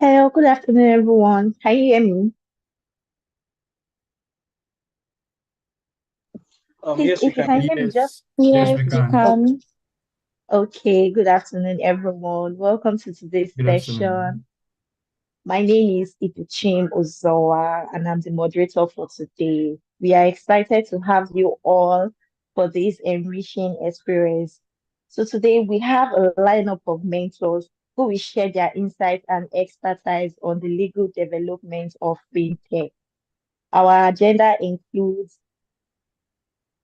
Hello, good afternoon, everyone. Can you hear me? Please, Yes, we if you can. can hear me, just Yes, yes, yes. we Yes, we can. Oh, can. okay. Good afternoon, everyone. Welcome to today's Good session. afternoon. My name is Ipuchim Ozawa, and I'm the moderator for today. We are excited to have you all for this enriching experience. So today we have a lineup of mentors who will share their insights and expertise on the legal development of fintech. Our agenda includes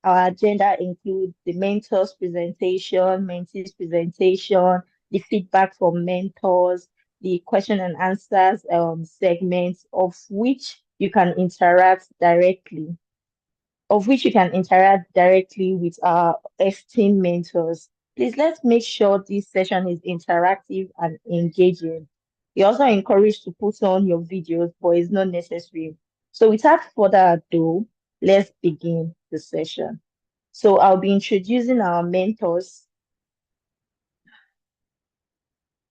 Our agenda includes the mentors presentation, mentees presentation, the feedback from mentors, the question and answers segments of which you can interact directly with our esteemed mentors. Please let's make sure this session is interactive and engaging. You're also encouraged to put on your videos, but it's not necessary. So without further ado, let's begin the session. So I'll be introducing our mentors.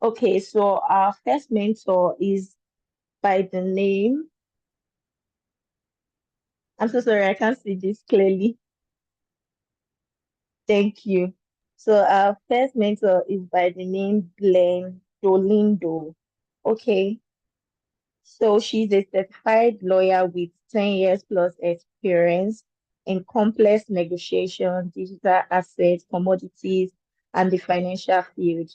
Okay, so our first mentor is by the name. I'm so sorry, I can't see this clearly. Thank you. So our first mentor is by the name Glenn Dolindo. Okay, so she's a certified lawyer with 10 years plus experience in complex negotiation, digital assets, commodities, and the financial field.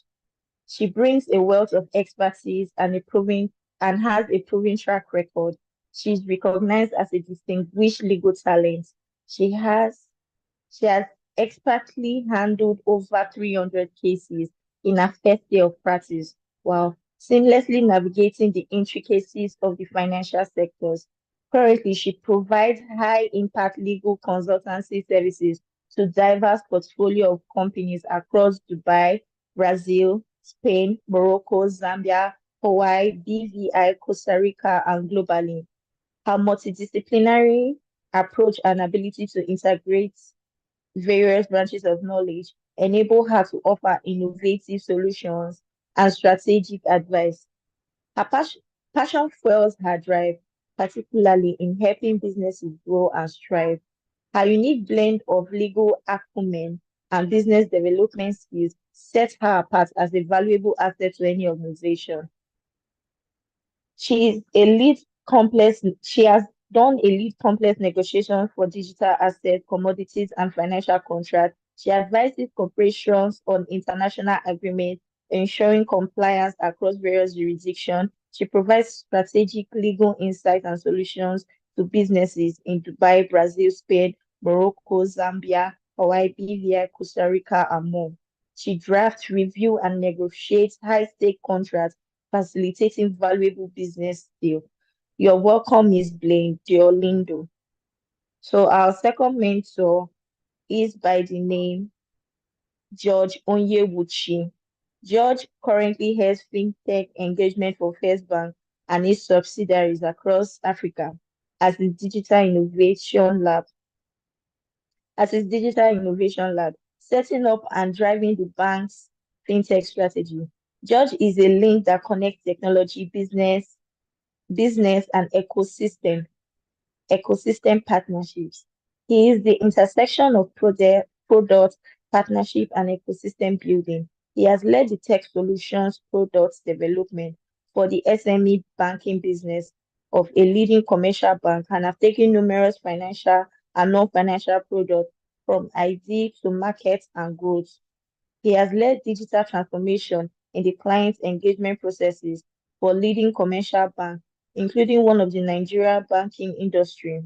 She brings a wealth of expertise and has a proven track record. She's recognized as a distinguished legal talent. She has she has expertly handled over 300 cases in her first year of practice, while seamlessly navigating the intricacies of the financial sectors. Currently, she provides high-impact legal consultancy services to diverse portfolio of companies across Dubai, Brazil, Spain, Morocco, Zambia, Hawaii, BVI, Costa Rica, and globally. Her multidisciplinary approach and ability to integrate various branches of knowledge enable her to offer innovative solutions and strategic advice. Her passion fuels her drive, particularly in helping businesses grow and strive. Her unique blend of legal acumen and business development skills sets her apart as a valuable asset to any organization. She has done a lead complex negotiation for digital assets, commodities, and financial contracts. She advises corporations on international agreements, ensuring compliance across various jurisdictions. She provides strategic legal insights and solutions to businesses in Dubai, Brazil, Spain, Morocco, Zambia, Hawaii, BVI, Costa Rica, and more. She drafts, reviews, and negotiates high-stake contracts facilitating valuable business deal. You're welcome, Miss Blaine Diolindo. So our second mentor is by the name George Onyewuchi. George currently has fintech engagement for First Bank and its subsidiaries across Africa as his digital innovation lab, setting up and driving the bank's fintech strategy. George is a link that connects technology, business and ecosystem partnerships. He is the intersection of product, partnership, and ecosystem building. He has led the tech solutions products development for the SME banking business of a leading commercial bank and have taken numerous financial and non-financial products from idea to market and growth. He has led digital transformation in the client engagement processes for leading commercial banks, including one of the Nigeria banking industry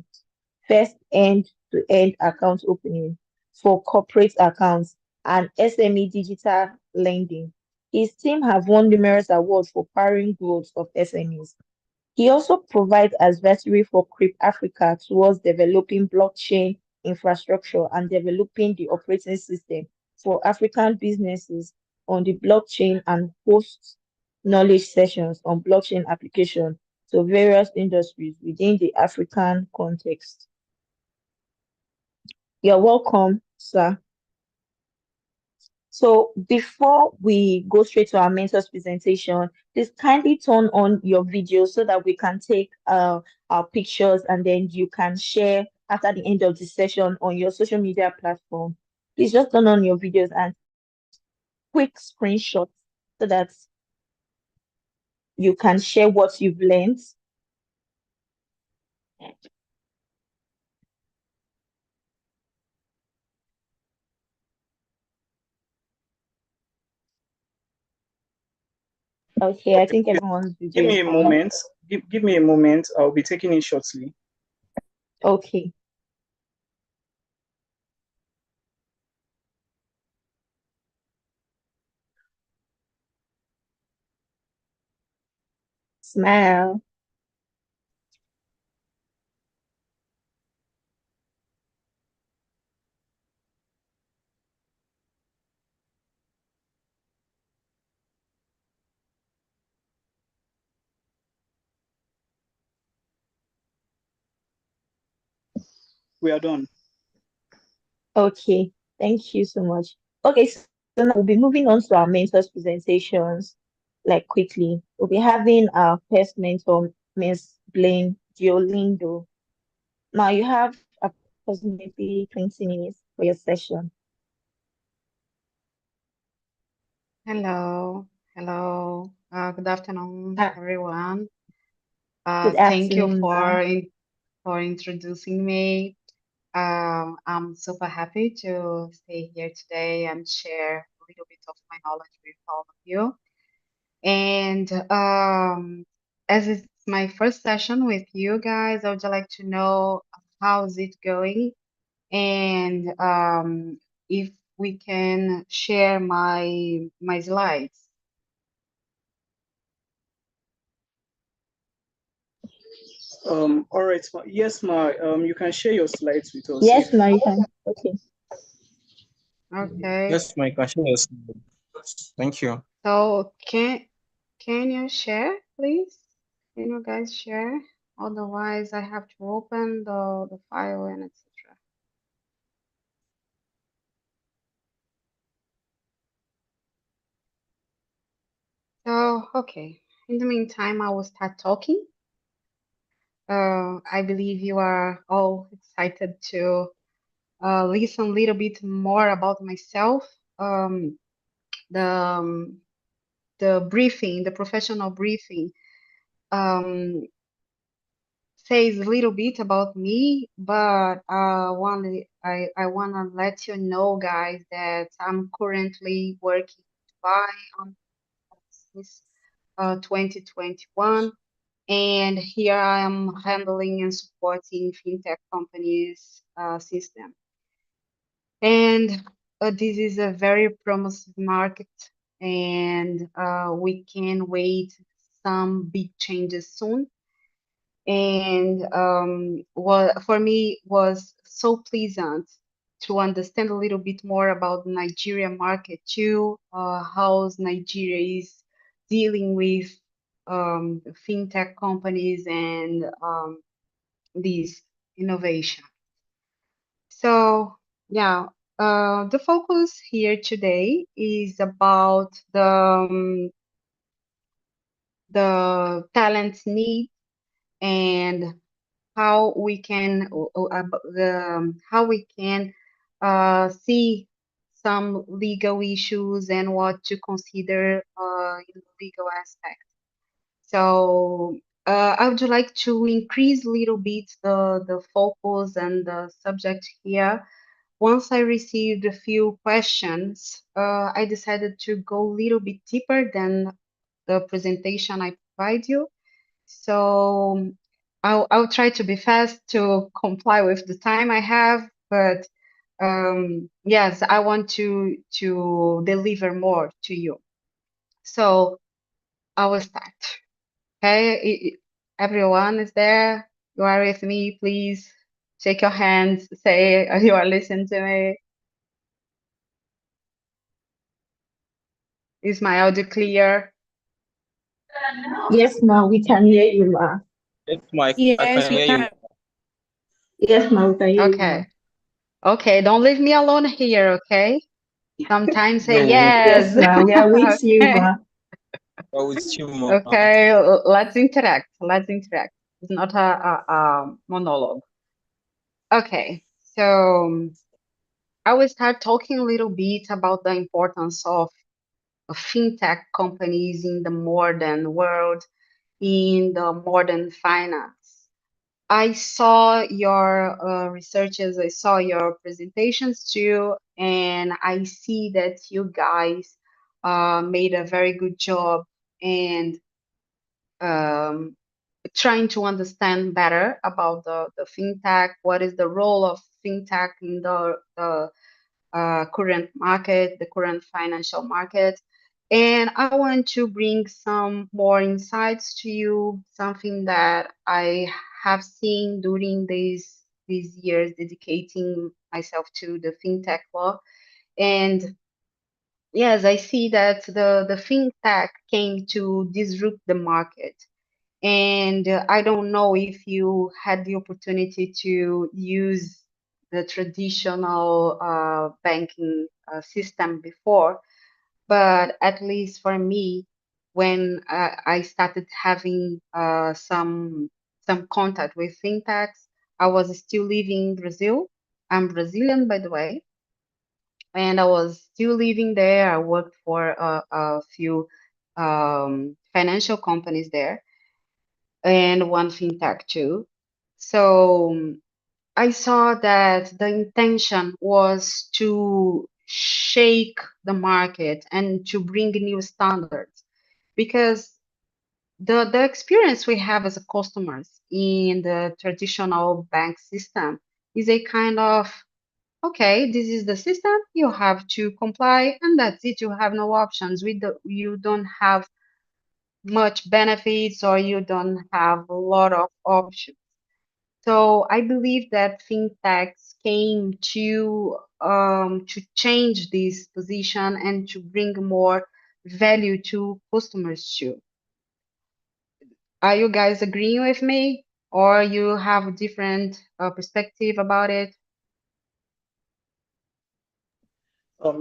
first end-to-end account opening for corporate accounts and SME digital lending. His team have won numerous awards for powering growth of SMEs. He also provides advisory for CRIP Africa towards developing blockchain infrastructure and developing the operating system for African businesses on the blockchain and hosts knowledge sessions on blockchain application to various industries within the African context. You're welcome, sir. So before we go straight to our mentor's presentation, please kindly turn on your video so that we can take our pictures and then you can share after the end of the session on your social media platform. Please just turn on your videos and quick screenshots so that you can share what you've learned. Okay, I Okay, think please everyone's give video is me a on. moment. Give me a moment. I'll be taking it shortly. Okay, smile. We are done. Okay, thank you so much. Okay, so now we'll be moving on to our mentors presentations like quickly. We'll be having our first mentor, Miss Blaine Diolindo. Now you have approximately 20 minutes for your session. Hello, hello. Good afternoon, Ah, everyone. good Thank you afternoon, Ma. for introducing me. I'm super happy to stay here today and share a little bit of my knowledge with all of you. And as it's my first session with you guys, I would like to know how's it going and if we can share my slides. All right, ma. Yes, ma. You can share your slides with us if Yes, Ma, you can. Okay. Okay. Yes, my question is, thank you. So can you share, please? Can you guys share? Otherwise, I have to open the file and etc. So, okay. In the meantime, I will start talking. I believe you are all excited to listen a little bit more about myself. The um, the briefing, the professional briefing. Um, Says a little bit about me, but I wanna let you know, guys, that I'm currently working in Dubai on since 2021, and here I am handling and supporting fintech companies since then. And this is a very promising market, and we can wait some big changes soon. And what for me was so pleasant to understand a little bit more about the Nigeria market too, how Nigeria is dealing with fintech companies and these innovation. So yeah, the focus here today is about the talent need and how we can how we can see some legal issues and what to consider in the legal aspect. So I would like to increase a little bit the focus and the subject here. Once I received a few questions, I decided to go a little bit deeper than the presentation I provide you. So I'll try to be fast to comply with the time I have, but yes, I want to deliver more to you. So I will start. Okay, everyone is there. You are with me, please. Shake your hands. Say you are listening to me. Is my audio clear? Yes, Ma, we can hear you, Ma. Yes, Mike, I Yes, can we hear you. can. Yes, Ma, we can hear you, Ma. Okay. Okay, don't leave me alone here, okay? Sometimes say No, Yes, yes. ma. We are with you, Okay. ma. I would still more. Okay, let's interact. Let's interact. It's not a monologue. Okay, so I will start talking a little bit about the importance of fintech companies in the modern world, in the modern finance. I saw your researches, I saw your presentations too, and I see that you guys made a very good job and um, trying to understand better about the fintech, what is the role of fintech in the current market, the current financial market. And I want to bring some more insights to you, something that I have seen during these years dedicating myself to the fintech law. And yes, I see that the fintech came to disrupt the market. And I don't know if you had the opportunity to use the traditional banking system before, but at least for me, when I started having some contact with fintechs, I was still living in Brazil. I'm Brazilian, by the way, and I was still living there. I worked for a few financial companies there and one fintech too. So I saw that the intention was to shake the market and to bring new standards because the experience we have as a customers in the traditional bank system is a kind of okay, this is the system, you have to comply and that's it, you have no options. You don't have much benefits or you don't have a lot of options. So I believe that fintechs came to change this position and to bring more value to customers too. Are you guys agreeing with me, or you have a different perspective about it?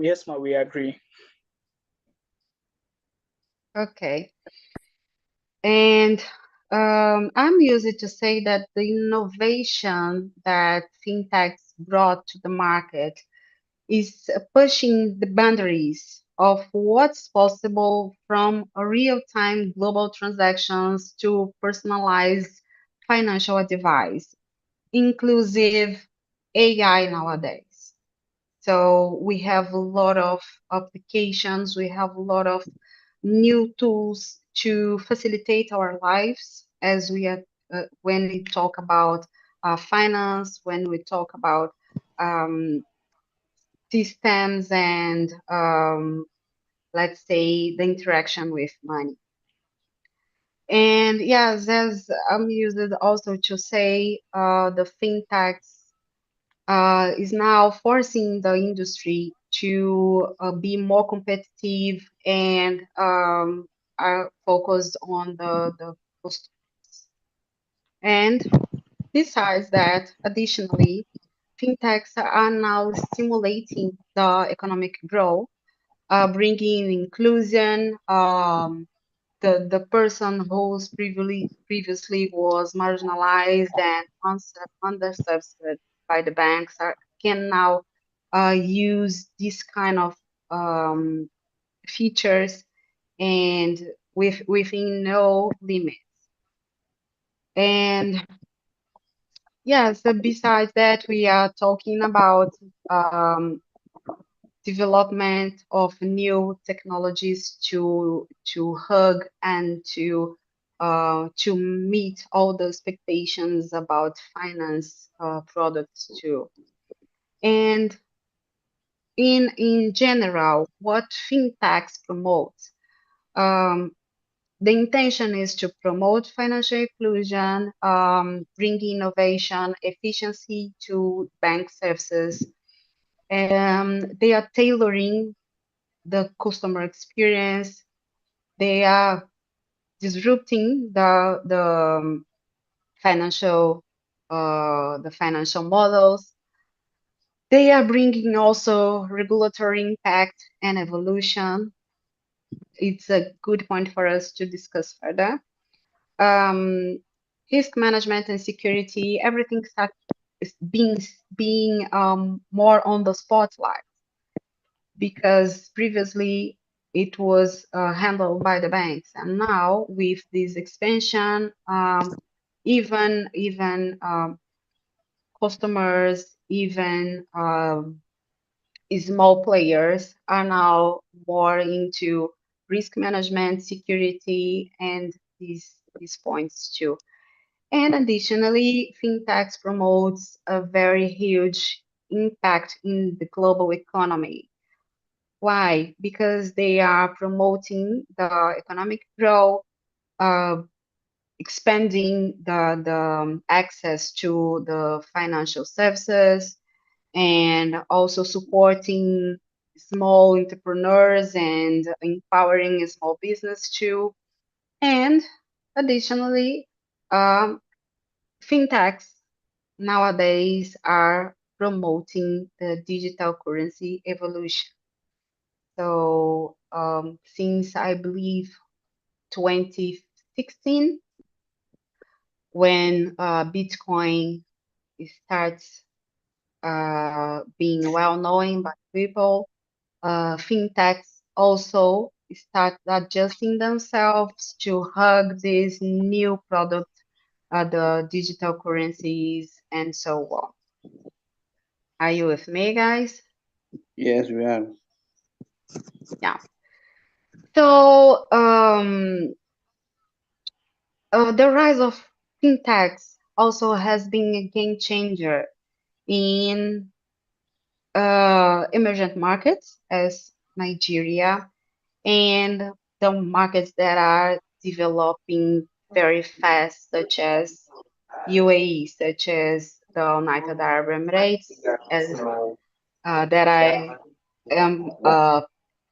Yes, ma, we agree. Okay. And I'm used to say that the innovation that fintechs brought to the market is pushing the boundaries of what's possible from real-time global transactions to personalized financial advice, inclusive AI nowadays. So we have a lot of applications, we have a lot of new tools to facilitate our lives as we are when we talk about finance, when we talk about um, systems and let's say the interaction with money. And yes, as I'm used also to say, the fintechs is now forcing the industry to be more competitive and are focused on the cost. And besides that, additionally, fintechs are now stimulating the economic growth, bringing inclusion. The person who's previously was marginalized and underserved by the banks can now use this kind of um, features and within no limits. And yes, besides that, we are talking about um, development of new technologies to hug and to meet all the expectations about finance products too. And in general, what fintechs promote, um, the intention is to promote financial inclusion, bring innovation, efficiency to bank services. They are tailoring the customer experience. They are disrupting financial the financial models, They are bringing also regulatory impact and evolution. It's a good point for us to discuss further. Um, Risk management and security, everything starts being more on the spotlight because previously it was handled by the banks, and now with this expansion, even customers, even small players are now more into risk management, security, and these points too. And additionally, fintechs promotes a very huge impact in the global economy. Why? Because they are promoting the economic growth, uh, expanding the access to the financial services, and also supporting small entrepreneurs and empowering small business too. And additionally, um, fintechs nowadays are promoting the digital currency evolution. So since I believe 2016, when Bitcoin starts being well known by people, fintechs also start adjusting themselves to hug this new product, the digital currencies and so on. Are you with me, guys? Yes, we are. Yeah. So the rise of fintechs also has been a game changer in emergent markets as Nigeria and the markets that are developing very fast, such as UAE, such as the United Arab Emirates, as that I am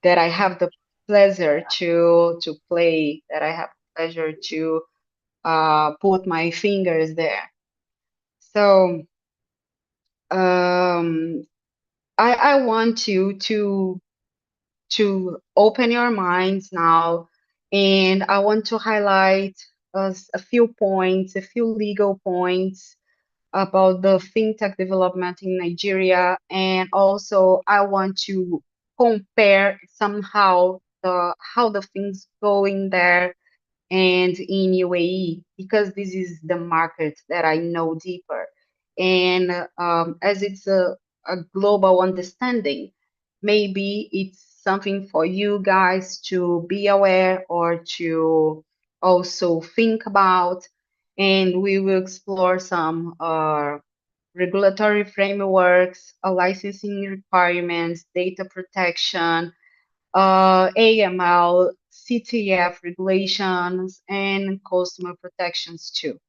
that I have the pleasure to play, that I have the pleasure to put my fingers there. So I want you to open your minds now, and I want to highlight a few points, a few legal points about the fintech development in Nigeria, and also I want to compare somehow the how the things going there and in UAE, because this is the market that I know deeper. And as it's a global understanding, maybe it's something for you guys to be aware or to also think about. And we will explore some regulatory frameworks, licensing requirements, data protection, AML, CTF regulations, and customer protections too.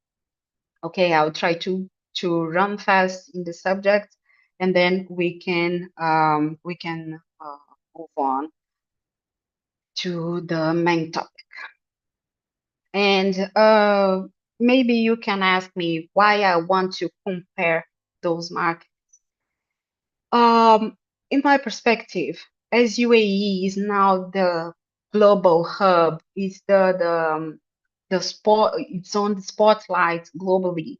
Okay, I'll try to run fast in the subject, and then we can move on to the main topic. And maybe you can ask me why I want to compare those markets. In my perspective, as UAE is now the global hub, it's the spot, it's on the spotlight globally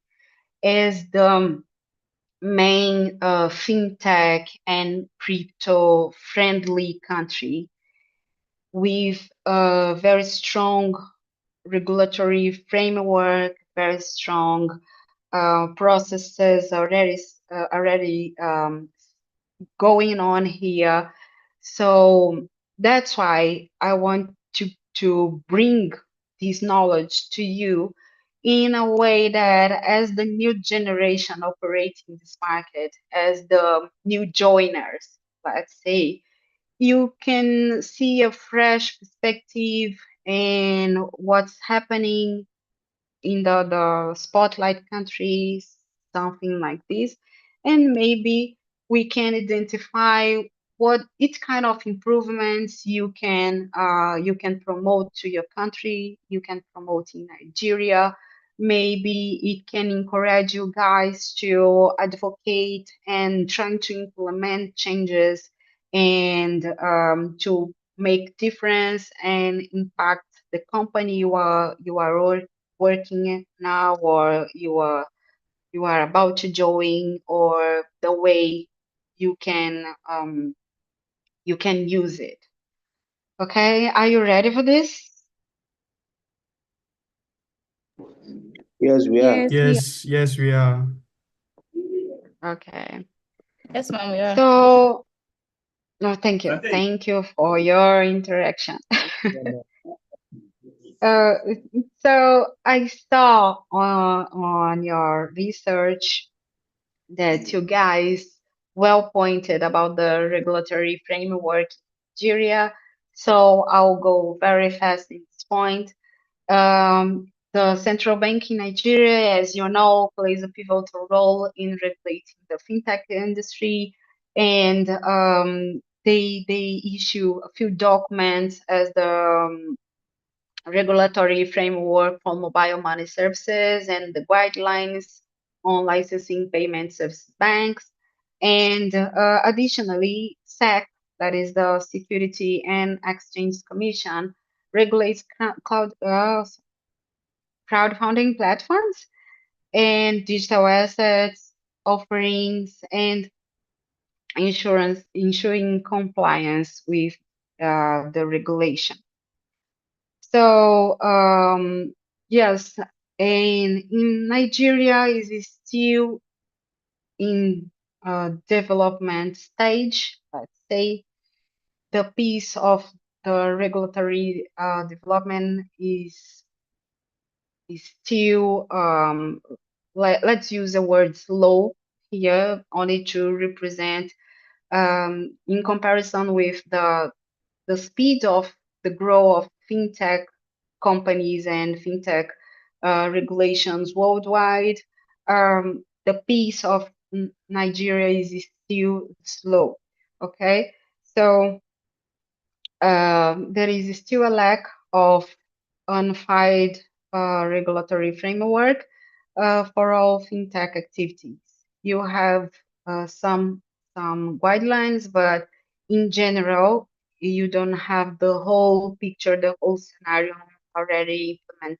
as the main fintech and crypto friendly country with a very strong regulatory framework, very strong processes already going on here. So that's why I want to bring this knowledge to you in a way that as the new generation operating in this market, as the new joiners, let's say, you can see a fresh perspective in what's happening in the spotlight countries, something like this. And maybe we can identify what each kind of improvements you can promote to your country, you can promote in Nigeria, maybe it can encourage you guys to advocate and trying to implement changes and to make difference and impact the company you are working at now, or you are about to join, or the way you can use it. Okay, are you ready for this? Yes, we are. Yes, we Yes, we are. Okay. yes, ma'am, we are. So, no, thank you. Thank you for your interaction. Uh, so I saw on your research that you guys well pointed about the regulatory framework in Nigeria. So I'll go very fast in this point. The central bank in Nigeria, as you know, plays a pivotal role in regulating the fintech industry, and they issue a few documents as the regulatory framework for mobile money services and the guidelines on licensing payment service banks. And additionally, SEC, that is the Security and Exchange Commission, regulates crowdfunding platforms and digital assets offerings and ensuring compliance with the regulation. So yes, and in Nigeria is still in development stage. Let's say the piece of the regulatory development is still let's use the word slow here, only to represent in comparison with the speed of the growth of fintech companies and fintech regulations worldwide. The pace of Nigeria is still slow. Okay, so there is still a lack of unified regulatory framework for all fintech activities. You have some guidelines, but in general, you don't have the whole picture, the whole scenario already implemented.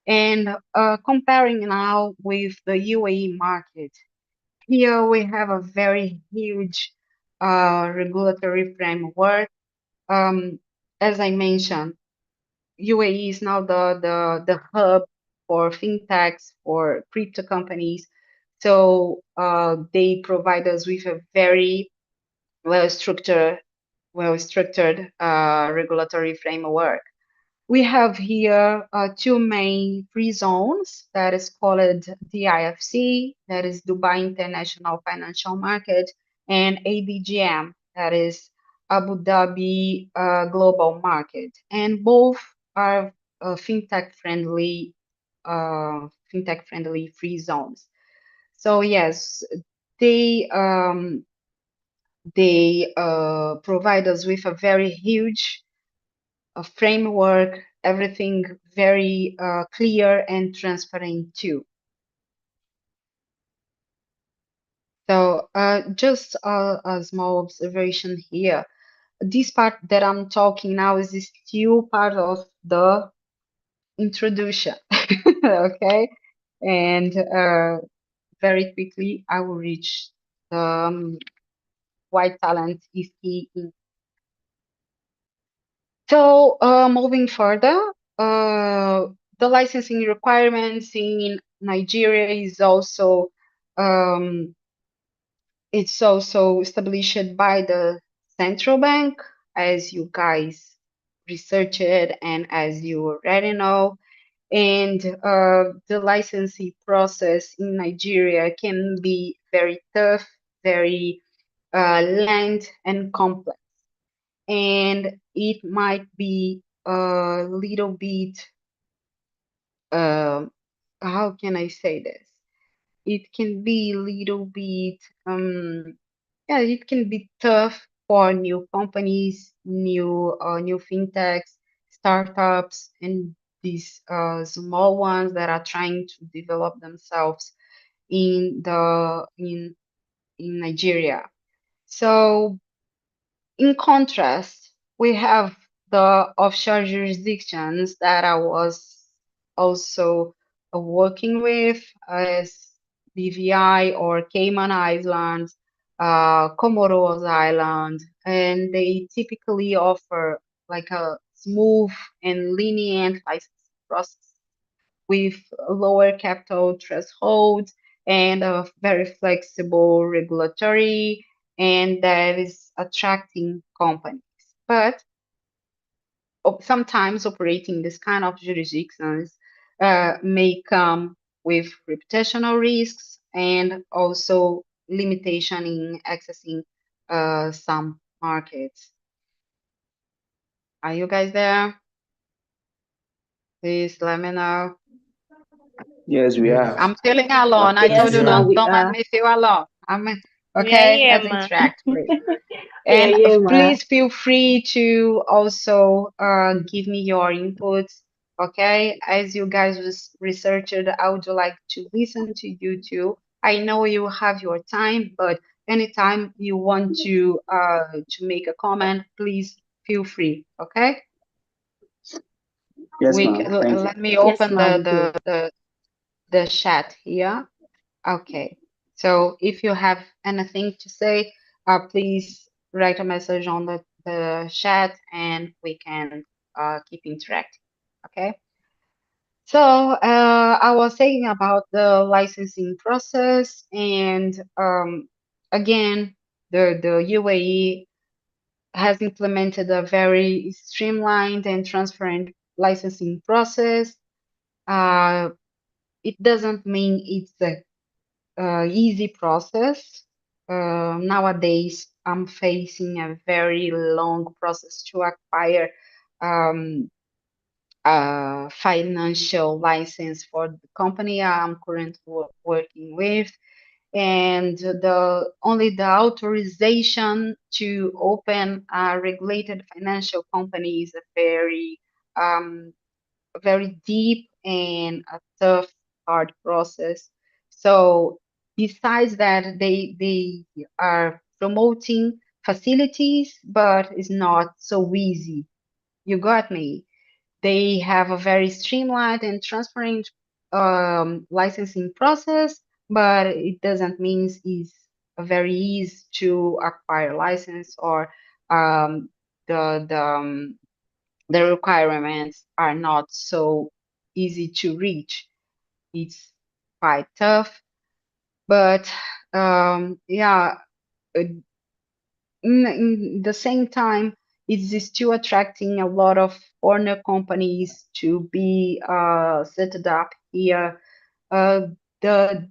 And comparing now with the UAE market, here we have a very huge regulatory framework. As I mentioned, UAE is now the hub for fintechs, for crypto companies. So they provide us with a very well structured, regulatory framework. We have here two main free zones that is called DIFC, that is Dubai International Financial Market, and ADGM, that is Abu Dhabi Global Market. And both are fintech friendly free zones. So yes, they provide us with a very huge framework, everything very clear and transparent too. So just a small observation here. This part that I'm talking now is still part of the introduction, okay? And very quickly, I will reach the why talent is key in. So moving further, the licensing requirements in Nigeria is also it's also established by the central bank, as you guys researched and as you already know. And the licensing process in Nigeria can be very tough, very lengthy and complex. And it might be a little bit, how can I say this? It can be a little bit, yeah, it can be tough for new companies, new fintechs, startups, and these small ones that are trying to develop themselves in Nigeria. So in contrast, we have the offshore jurisdictions that I was also working with as BVI or Cayman Islands, Comoros Island, and they typically offer like a smooth and lenient license process with lower capital thresholds and a very flexible regulatory, and that is attracting companies. But sometimes operating this kind of jurisdictions may come with reputational risks and also limitation in accessing some markets. Are you guys there? Please let me know. Yes, we are. I'm feeling alone. I told Yes, you ma, don't we don't let are. me feel alone. We are Okay. here, Let's ma. interact, please. Yeah, And yeah, ma. please feel free to also give me your inputs. Okay, as you guys researched, I would like to listen to you too. I know you have your time, but anytime you want to make a comment, please feel free. Okay, Yes, ma'am. Thank you. let me Yes, open ma, we do. the chat here. Okay, so if you have anything to say, please write a message on the chat and we can keep interacting. Okay, so I was saying about the licensing process, and again, the UAE has implemented a very streamlined and transparent licensing process. Uh, it doesn't mean it's a easy process. Nowadays, I'm facing a very long process to acquire um, a financial license for the company I'm currently working with, and the only the authorization to open a regulated financial company is a um, very deep and a tough, hard process. So besides that, they are promoting facilities, but it's not so easy. You got me. They have a very streamlined and transparent licensing process, but it doesn't mean it's a very easy to acquire license or um, the the um, the requirements are not so easy to reach. It's quite tough, but yeah, uh, in the same time, it's still attracting a lot of foreigner companies to be set up here. Uh, the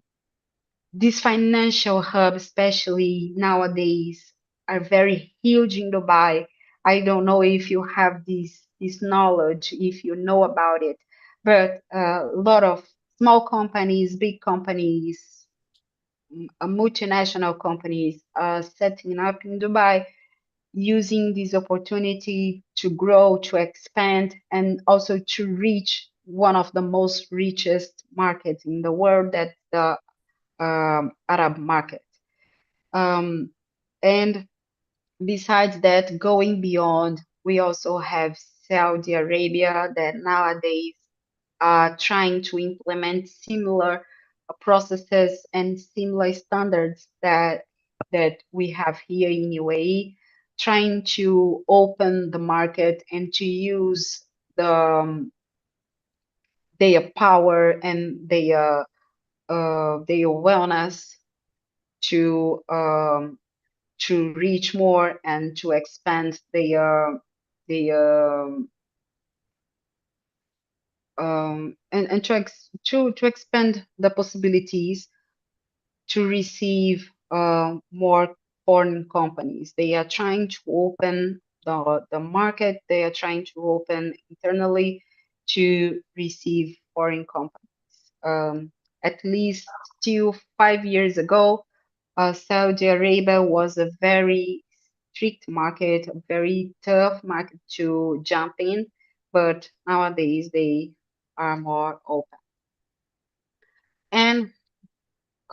These financial hubs, especially nowadays, are very huge in Dubai. I don't know if you have this knowledge, if you know about it, but a lot of small companies, big companies, multinational companies are setting up in Dubai, using this opportunity to grow, to expand, and also to reach one of the most richest markets in the world, that's the Arab market. Um, and besides that, going beyond, we also have Saudi Arabia that nowadays are trying to implement similar processes and similar standards that we have here in UAE, trying to open the market and to use their power and their wellness to reach more and to expand their and to expand the possibilities to receive more foreign companies. They are trying to open the market. They are trying to open internally to receive foreign companies. At least till 5 years ago, Saudi Arabia was a very strict market, a very tough market to jump in. But nowadays are more open. And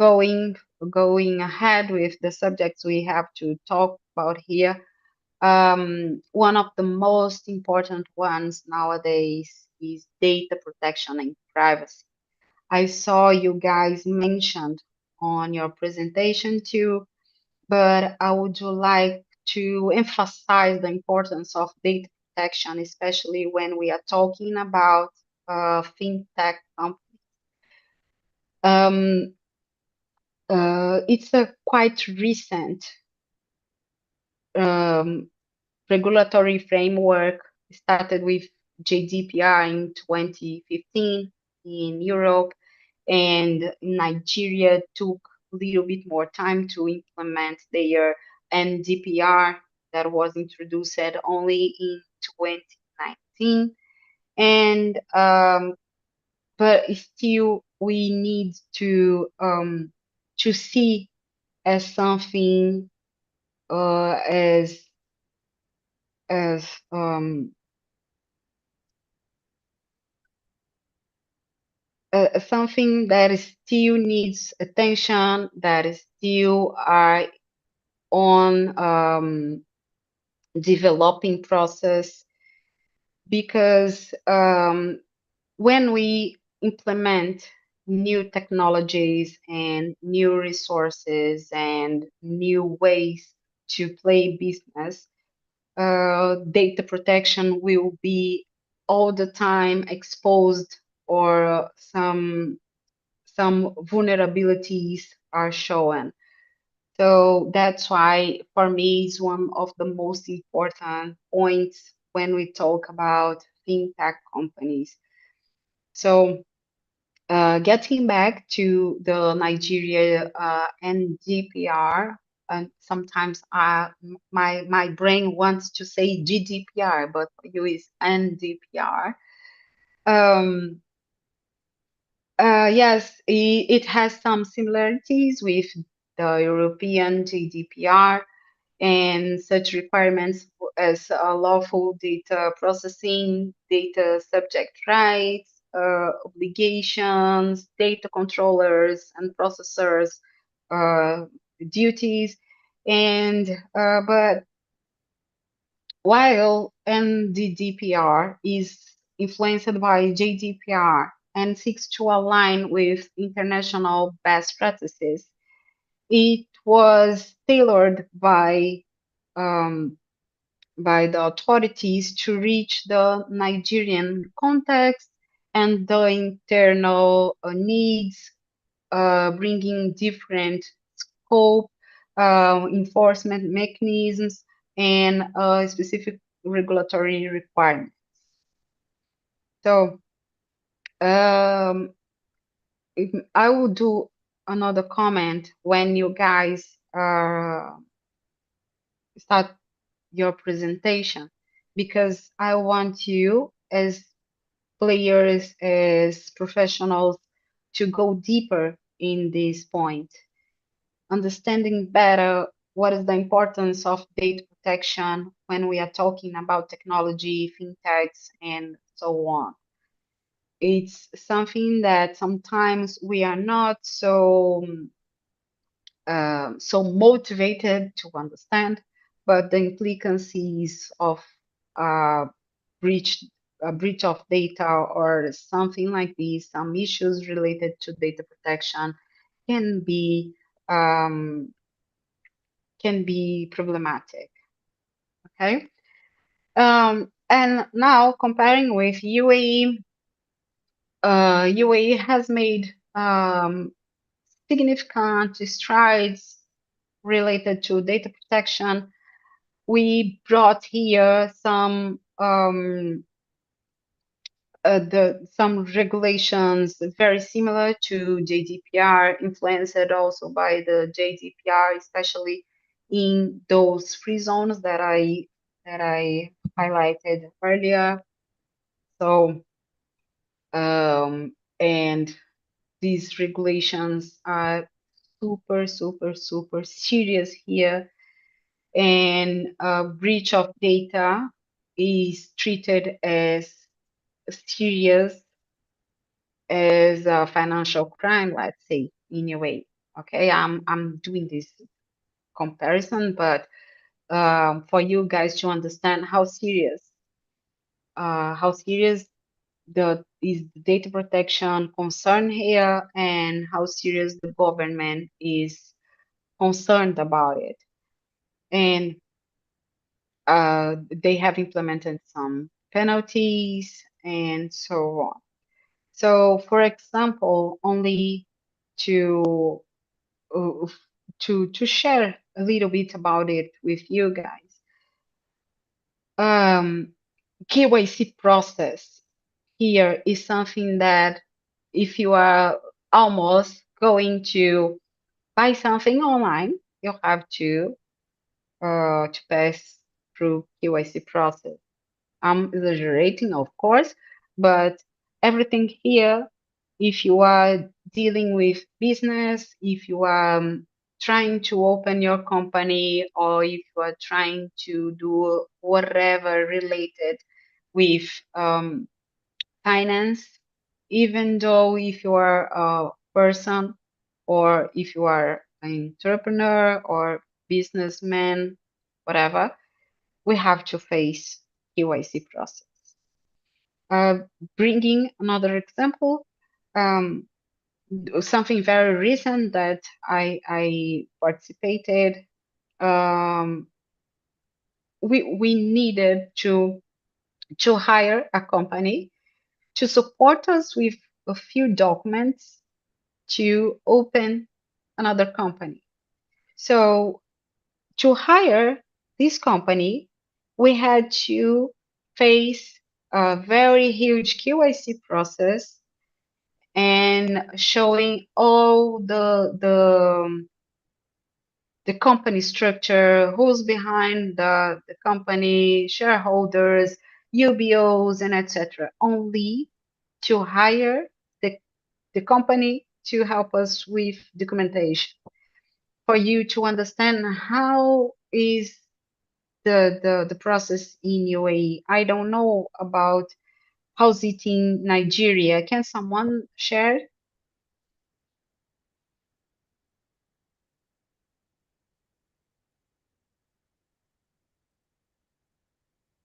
going ahead with the subjects we have to talk about here, one of the most important ones nowadays is data protection and privacy. I saw you guys mentioned on your presentation too, but I would like to emphasize the importance of data protection, especially when we are talking about fintech companies. It's a quite recent um, regulatory framework started with GDPR in 2015 in Europe, and Nigeria took a little bit more time to implement their NDPR that was introduced only in 2019. And but still we need to see as something as as something that still needs attention, that is still are on developing process, because when we implement new technologies and new resources and new ways to play business, data protection will be all the time exposed, or some vulnerabilities are shown. So that's why, for me, it's one of the most important points when we talk about fintech companies. So, getting back to the Nigeria NDPR, and sometimes my brain wants to say GDPR, but for you is NDPR. Yes, it has some similarities with the European GDPR, and such requirements as lawful data processing, data subject rights, obligations, data controllers and processors duties, and but while NDPR is influenced by GDPR and seeks to align with international best practices, it was tailored by the authorities to reach the Nigerian context and the internal needs, bringing different scope, enforcement mechanisms, and specific regulatory requirements. So I will do another comment when you guys start your presentation, because I want you as players, as professionals, to go deeper in this point, understanding better what is the importance of data protection when we are talking about technology, fintechs, and so on. It's something that sometimes we are not so motivated to understand, but the implications of uh, breach breach of data or something like this, some issues related to data protection can be um, problematic. Okay. And now comparing with UAE, UAE has made significant strides related to data protection. We brought here some some regulations very similar to GDPR, influenced also by the GDPR, especially in those free zones that I highlighted earlier. So and these regulations are super serious here, and breach of data is treated as serious as a financial crime, let's say, in a way. Okay, I'm doing this comparison, but for you guys to understand how serious the is the data protection concern here, and how serious the government is concerned about it. And they have implemented some penalties and so on. So, for example, only to uh, to share a little bit about it with you guys. KYC process here is something that if you are almost going to buy something online, you have to pass through KYC process. I'm exaggerating, of course, but everything here, if you are dealing with business, if you are trying to open your company, or if you are trying to do whatever related with finance, even though if you are a person or if you are an entrepreneur or businessman, whatever, we have to face KYC process. Bringing another example, um, something very recent that I participated, we needed to hire a company to support us with a few documents to open another company. So to hire this company, we had to face a very huge KYC process and showing all the company structure, who's behind the company, shareholders, UBOs, and etc. Only to hire the company to help us with documentation. For you to understand how is the process in UAE. I don't know about how's it in Nigeria. Can someone share?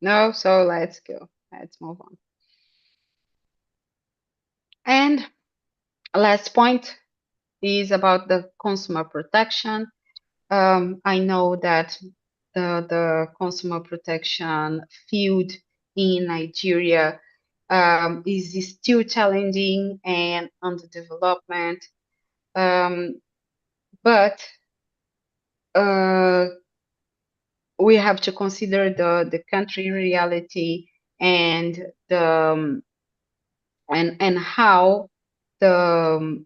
No, so let's go. Let's move on. And last point is about the consumer protection. I know that the consumer protection field in Nigeria is still challenging and under development. But we have to consider the country reality and and how the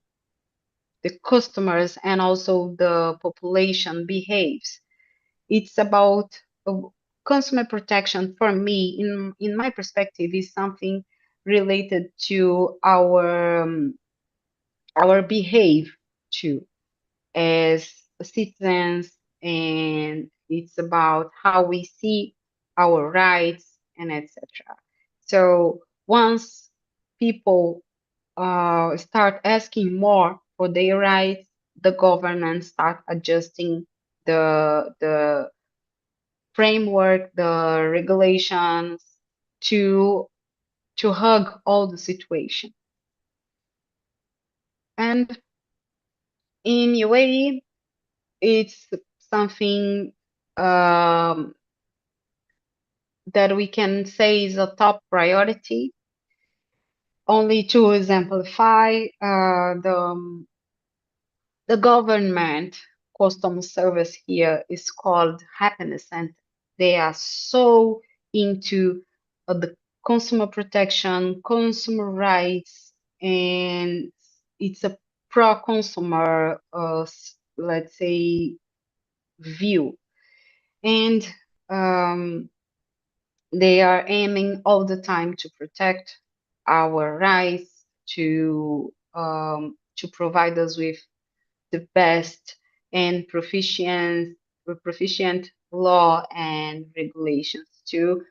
the customers and also the population behaves. It's about consumer protection for me, in my perspective, is something related to our behave too as citizens, and it's about how we see our rights and etc. So once people start asking more for their rights, the government start adjusting the framework, the regulations to hug all the situation. And in UAE, it's something that we can say is a top priority. Only to exemplify, the government customer service here is called Happiness Center. They are so into the consumer protection, consumer rights, and it's a pro-consumer, let's say, view. And they are aiming all the time to protect our rights, to provide us with the best and proficient law and regulations, to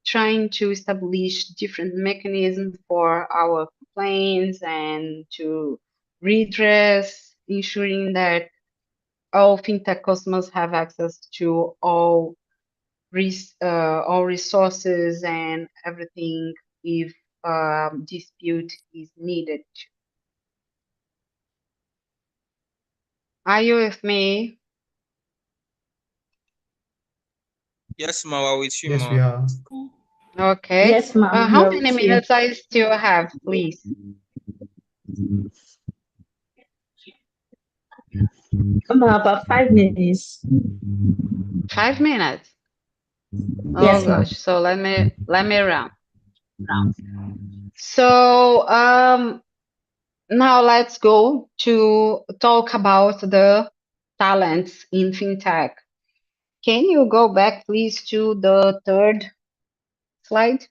trying to establish different mechanisms for our complaints and to redress, ensuring that all fintech customers have access to all resources and everything if dispute is needed. Are you with me? Yes, ma, we're with you, Yes, we ma. are. Okay. Yes, ma'am, we How are many with you. minutes I still have, please? About 5 minutes. 5 minutes. Oh Yes, ma'am. gosh. So let me run. So now let's go to talk about the talents in fintech. Can you go back, please, to the third slide?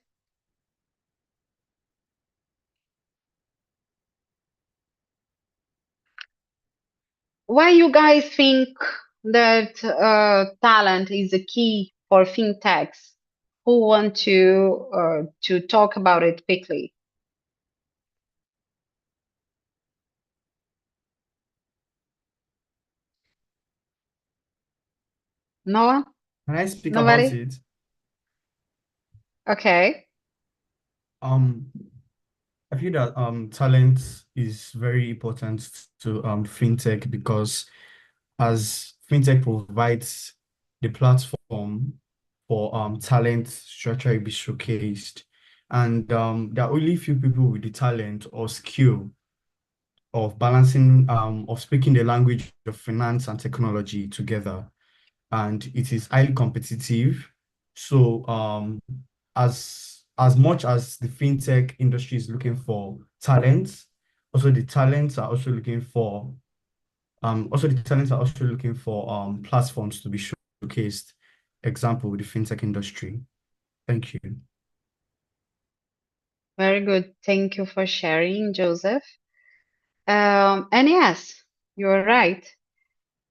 Why you guys think that talent is a key for fintechs? Who want to talk about it quickly? Noah? Can I speak about Nobody? it? Okay. Um, I feel that talent is very important to fintech because as fintech provides the platform for talent structure be showcased, and there are only few people with the talent or skill of balancing of speaking the language of finance and technology together, and it is highly competitive. So as much as the fintech industry is looking for talents, also the talents are also looking for platforms to be showcased. Example, the fintech industry. Thank you. Very good. Thank you for sharing, Joseph. And yes, you're right.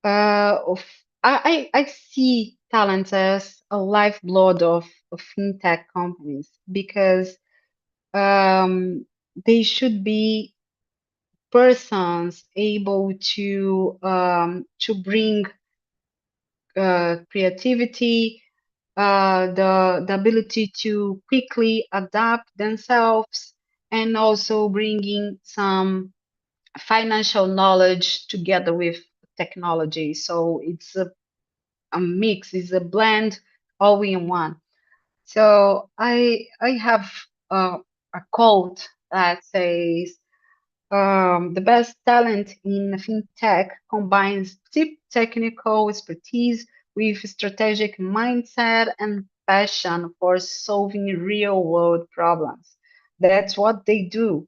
I see talent as a lifeblood of fintech companies because um, they should be persons able to bring creativity, the ability to quickly adapt themselves, and also bringing some financial knowledge together with technology. So it's a mix, it's a blend all in one. So I have a quote that says the best talent in fintech combines deep technical expertise with strategic mindset and passion for solving real world problems. That's what they do.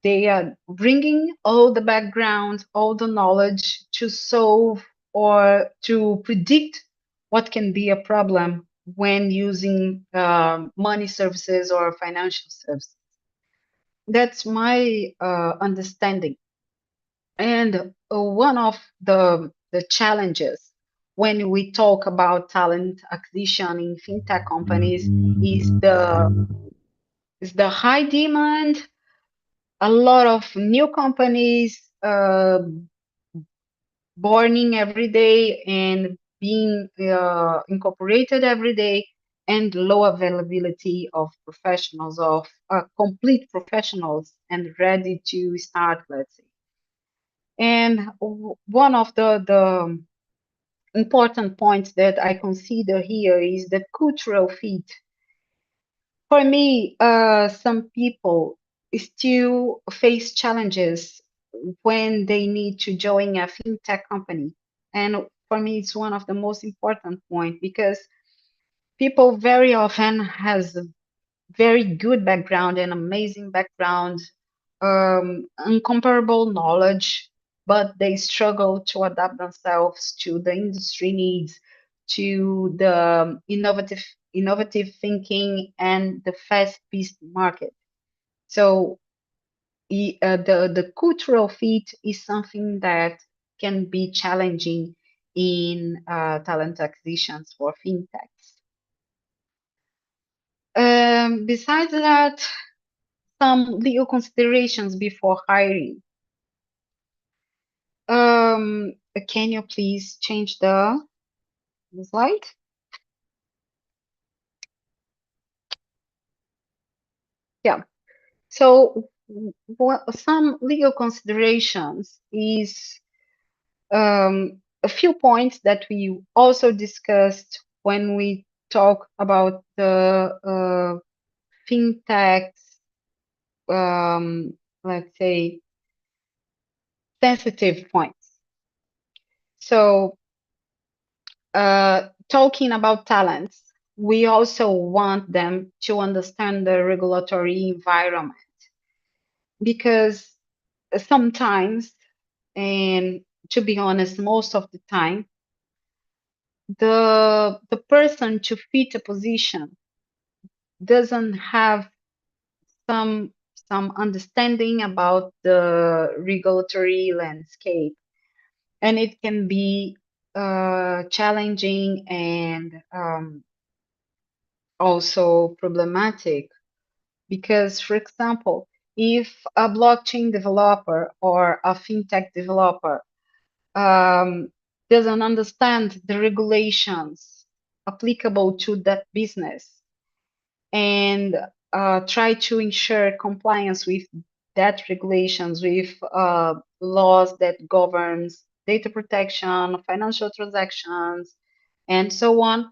They are bringing all the background, all the knowledge to solve or to predict what can be a problem when using money services or financial services. That's my understanding. And one of the challenges when we talk about talent acquisition in fintech companies is the high demand, a lot of new companies borning every day and being incorporated every day, and low availability of professionals, of complete professionals and ready to start, let's say. And one of the important points that I consider here is the cultural fit. For me, some people still face challenges when they need to join a fintech company. And for me, it's one of the most important points because people very often has a very good background and amazing background, incomparable knowledge, but they struggle to adapt themselves to the industry needs, to the innovative thinking and the fast-paced market. So the cultural fit is something that can be challenging in talent acquisitions for fintechs. Besides that, some legal considerations before hiring. Can you please change the slide? Yeah. So some legal considerations is a few points that we also discussed when we talk about the fintech's, let's say, sensitive points. So talking about talents, we also want them to understand the regulatory environment, because sometimes, and to be honest, most of the time, the person to fit a position doesn't have some understanding about the regulatory landscape, and it can be challenging and also problematic, because, for example, if a blockchain developer or a fintech developer um, doesn't understand the regulations applicable to that business and try to ensure compliance with that regulations, with laws that governs data protection, financial transactions, and so on,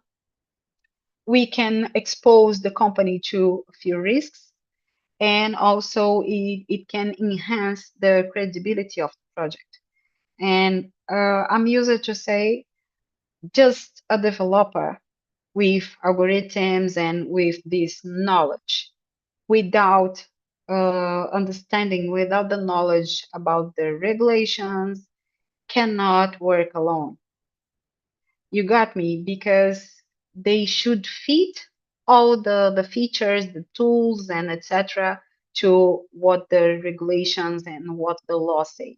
we can expose the company to a few risks, and also it can enhance the credibility of the project. And I'm used to say, just a developer with algorithms and with this knowledge, without understanding, without the knowledge about the regulations, cannot work alone. You got me? Because they should fit all the features, the tools, and etc. to what the regulations and what the law say.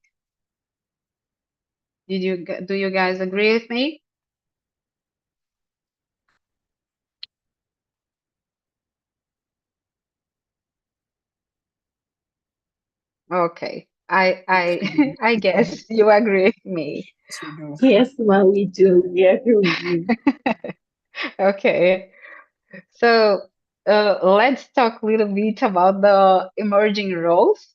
Do you guys agree with me? Okay. I guess you agree with me. Yes, we do. Yes, ma, we do. We agree with you. Okay. So let's talk a little bit about the emerging roles.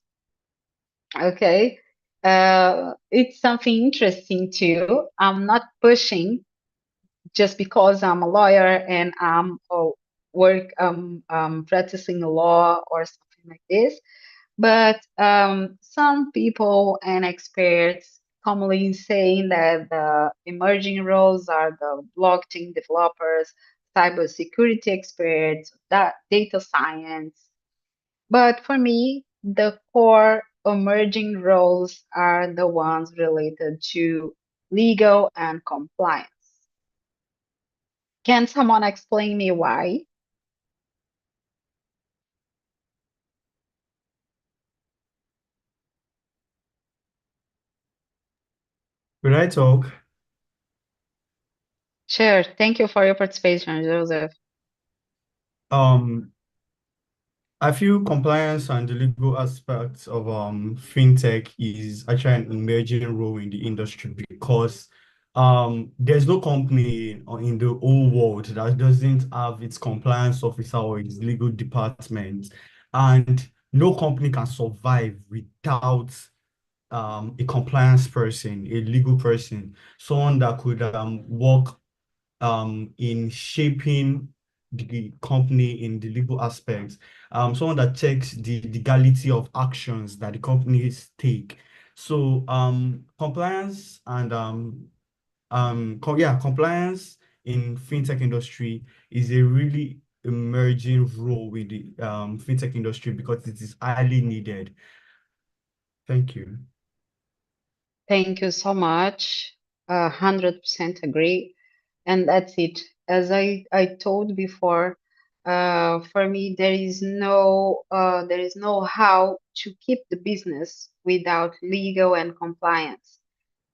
Okay. It's something interesting too. I'm not pushing just because I'm a lawyer and I'm practicing law or something like this. But some people and experts commonly saying that the emerging roles are the blockchain developers, cybersecurity experts, data science. But for me, the core emerging roles are the ones related to legal and compliance. Can someone explain me why? Could I talk? Sure. Thank you for your participation, Joseph. Um, I feel compliance and the legal aspects of fintech is actually an emerging role in the industry, because there's no company in the whole world that doesn't have its compliance officer or its legal department, and no company can survive without a compliance person, a legal person, someone that could work in shaping the company in the legal aspects, someone that checks the legality of actions that the companies take. So compliance and compliance in fintech industry is a really emerging role with the fintech industry, because it is highly needed. Thank you. Thank you so much. 100% agree. And that's it. As I told before, for me, there is no how to keep the business without legal and compliance.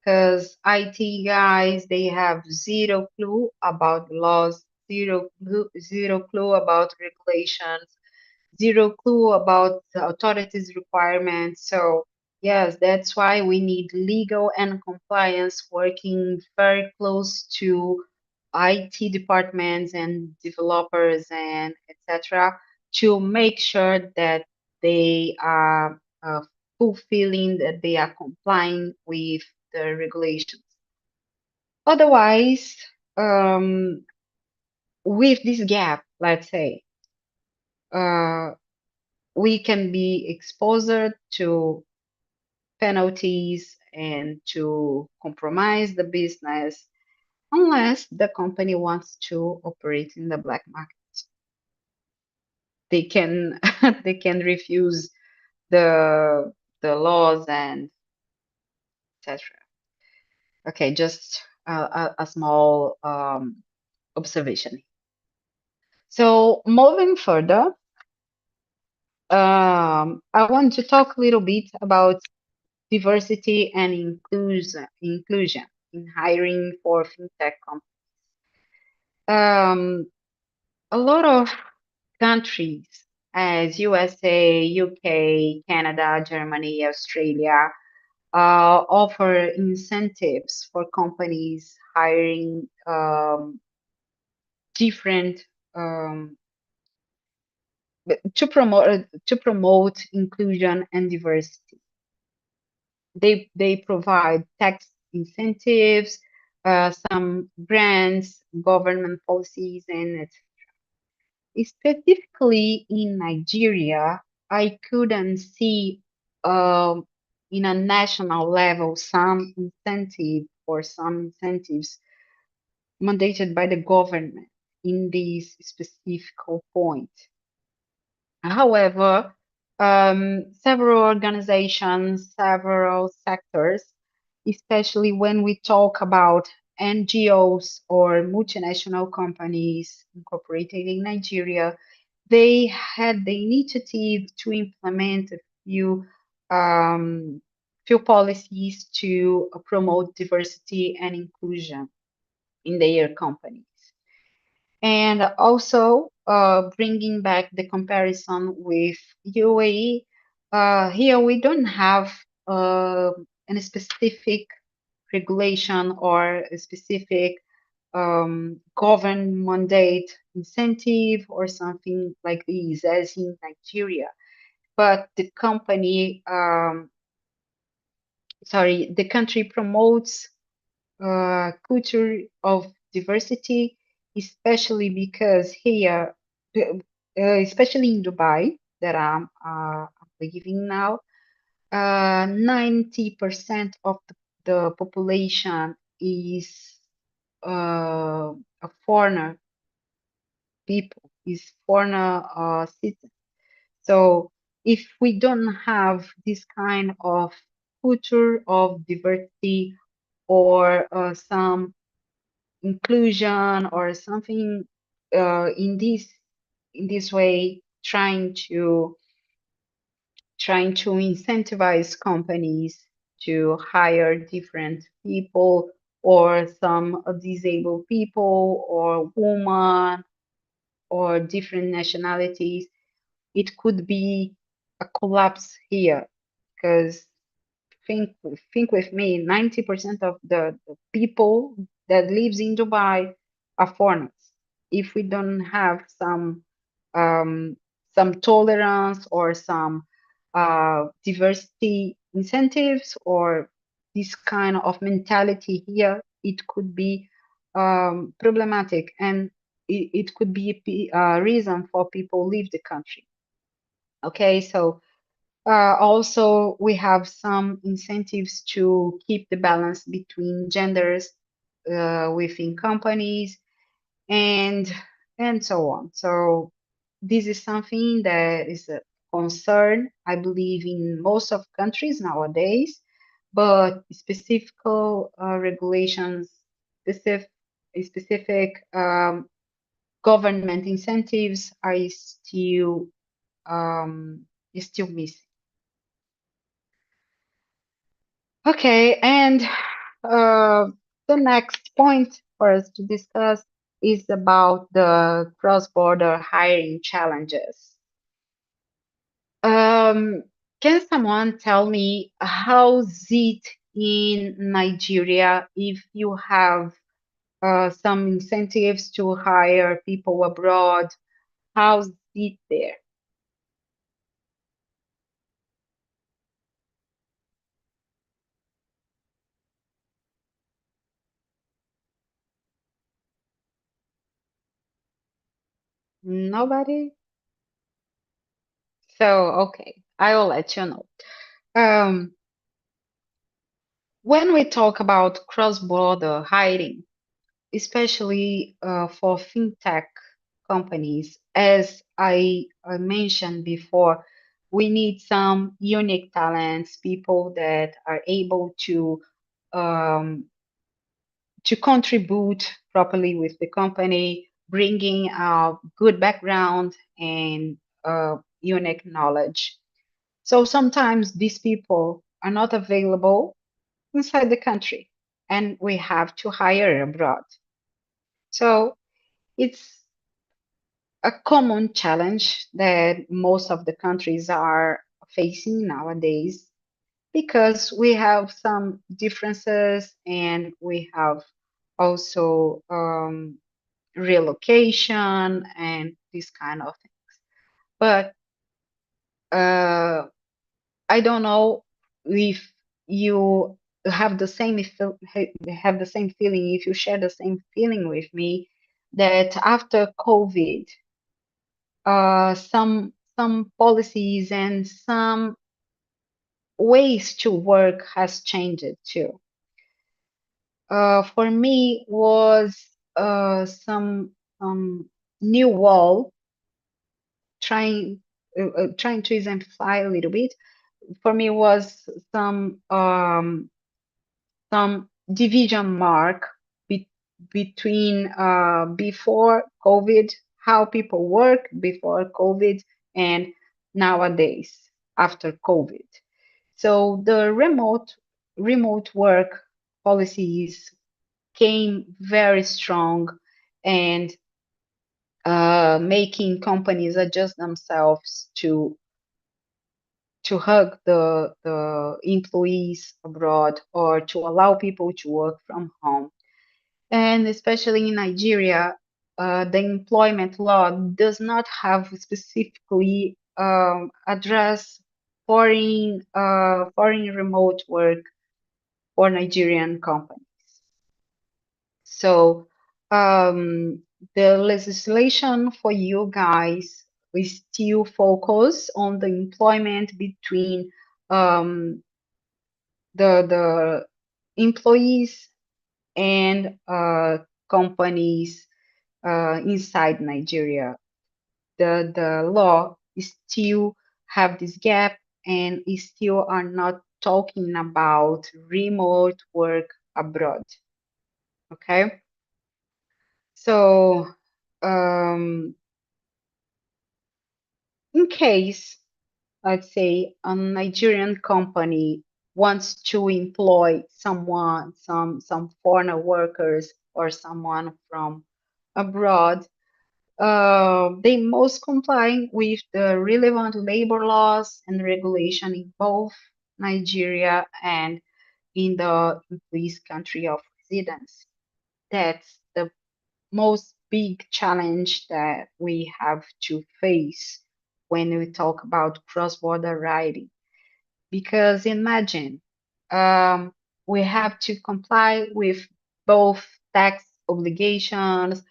Because IT guys, they have zero clue about laws, zero clue about regulations, zero clue about the authorities' requirements. So yes, that's why we need legal and compliance working very close to IT departments and developers and etc. to make sure that they are fulfilling, that they are complying with the regulations. Otherwise, um, with this gap, let's say, uh, we can be exposed to penalties and to compromise the business unless the company wants to operate in the black market. They can they can refuse the laws and etc. Okay, just a small observation. So moving further, I want to talk a little bit about diversity and inclusion in hiring for fintech companies. A lot of countries, as USA, UK, Canada, Germany, Australia, offer incentives for companies hiring different um, to promote inclusion and diversity. They provide tax incentives, some grants, government policies, and specifically in Nigeria, I couldn't see in a national level some incentives mandated by the government in this specific point. However, several organizations, several sectors, especially when we talk about NGOs or multinational companies incorporated in Nigeria, they had the initiative to implement a few policies to promote diversity and inclusion in their companies. And also bringing back the comparison with UAE, here we don't have any specific regulation or a specific government mandate incentive or something like this as in Nigeria. But the the country promotes culture of diversity, especially because here, especially in Dubai, that I'm living now, 90% of the population is a foreigner people, is foreigner citizens. So if we don't have this kind of culture of diversity or some inclusion or something in this way, trying to incentivize companies to hire different people or some disabled people or women or different nationalities, it could be a collapse here because think with me, 90% of the people that lives in Dubai are foreigners. If we don't have some tolerance or some diversity incentives or this kind of mentality here, it could be problematic and it could be a reason for people leave the country. Okay, so also, we have some incentives to keep the balance between genders within companies and so on. So this is something that is a concern, I believe, in most of countries nowadays, but specific regulations, specific government incentives are still missing. Okay, and the next point for us to discuss is about the cross-border hiring challenges. Can someone tell me how's it in Nigeria if you have some incentives to hire people abroad? How's it there? Nobody? So, okay, I will let you know. Um, when we talk about cross-border hiring, especially for fintech companies, as I mentioned before, we need some unique talents, people that are able um, to contribute properly with the company, bringing a good background and unique knowledge. So sometimes these people are not available inside the country, and we have to hire abroad. So it's a common challenge that most of the countries are facing nowadays because we have some differences and we have also relocation and this kind of things. But uh, I don't know if you have the same have the same feeling, if you share the same feeling with me that after COVID, some policies and some ways to work has changed too. For me was some new wall trying to exemplify a little bit. For me was some division mark be between before COVID, how people work before COVID, and nowadays after COVID. So the remote work policies came very strong and making companies adjust themselves to hug the employees abroad or to allow people to work from home. And especially in Nigeria, the employment law does not have specifically address foreign remote work for Nigerian companies. So the legislation for you guys is still focus on the employment between um, the employees and companies inside Nigeria. The law is still have this gap and is still are not talking about remote work abroad. Okay, so in case, let's say, a Nigerian company wants to employ someone, some foreign workers or someone from abroad, they must comply with the relevant labor laws and regulation in both Nigeria and in the employee's country of residence. That's the most big challenge that we have to face when we talk about cross-border writing. Because imagine um, we have to comply with both tax obligations,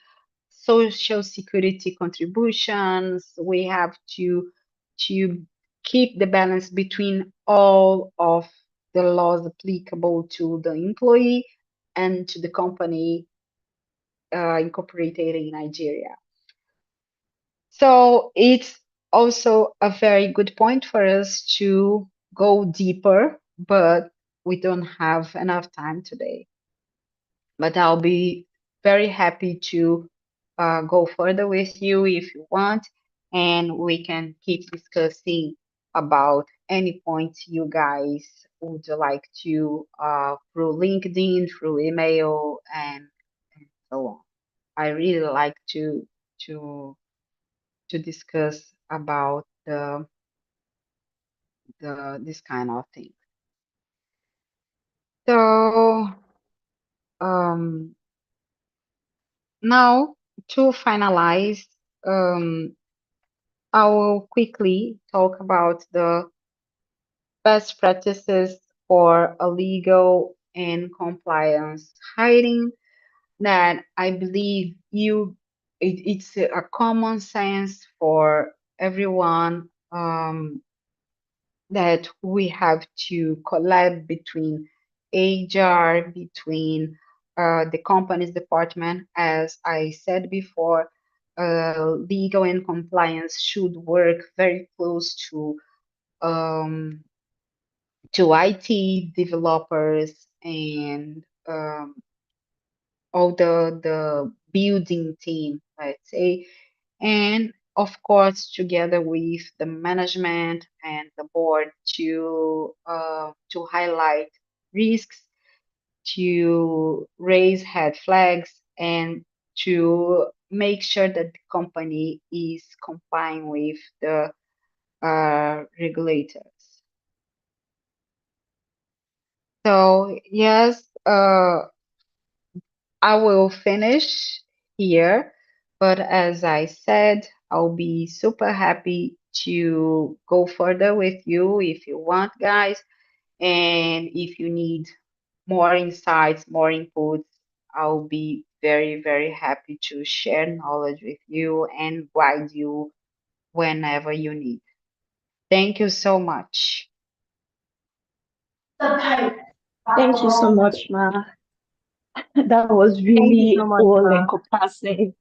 social security contributions. We have to keep the balance between all of the laws applicable to the employee and to the company incorporated in Nigeria. So it's also a very good point for us to go deeper, but we don't have enough time today. But I'll be very happy to go further with you if you want, and we can keep discussing about any points you guys would like to through LinkedIn, through email, and so on. I really like to to discuss about this kind of thing. So um, now to finalize, um, I will quickly talk about the best practices for a legal and compliance hiring that I believe it's a common sense for everyone, that we have to collab between HR, between the company's department. As I said before, legal and compliance should work very close um, to IT developers and all the building team, let's say, and of course together with the management and the board to highlight risks, to raise red flags, and to make sure that the company is complying with the regulators. So yes, I will finish here, but as I said, I'll be super happy to go further with you if you want, guys. And if you need more insights, more inputs, I'll be very, very happy to share knowledge with you and guide you whenever you need. Thank you so much. Thank you so much, Ma. That was Thank you really so much, all Ma. encompassing.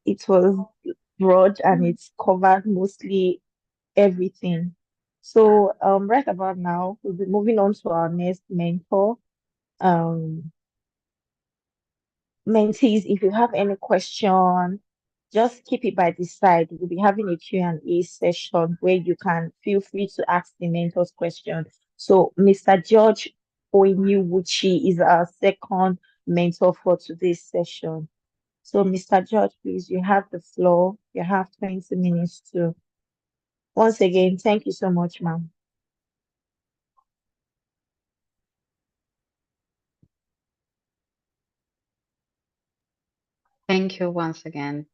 It was broad and it's covered mostly everything. So right about now, we'll be moving on to our next mentor. Um Mentees, if you have any question, just keep it by the side. We'll be having a Q&A session where you can feel free to ask the mentors question. So Mr. George Oyewuchi is our second mentor for today's session. So Mr. George, please, you have the floor. You have 20 minutes to. Once again, thank you so much, ma'am. Thank you once again.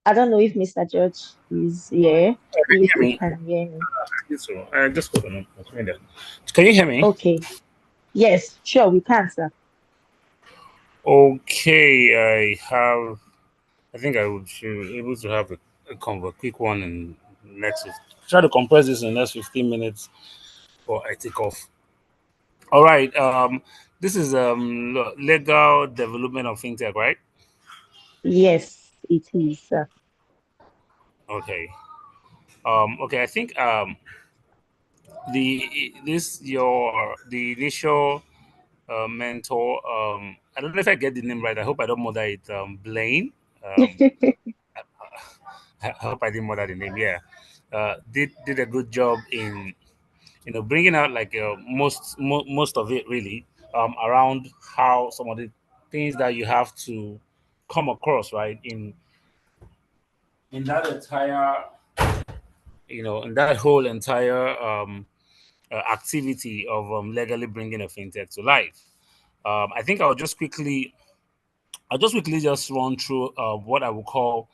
I don't know if Mr. George is here, Can you if hear he me? can hear me. I think so. Just hold on. I'm coming there. Can you hear me? Okay. Yes, sure, we can, sir. Okay, I think I would be able to have a quick one in next. Try to compress this in the next 15 minutes before I take off. All right. This is legal development of fintech, right? Yes, it is, sir. Okay. Okay. I think the initial mentor. I don't know if I get the name right. I hope I don't murder it. Blaine. Um, I hope I didn't murder the name. Yeah, did a good job in bringing out like most of it really around how some of the things that you have to come across right in that entire in that whole entire activity of legally bringing a fintech to life. I think I'll just quickly just run through what I would call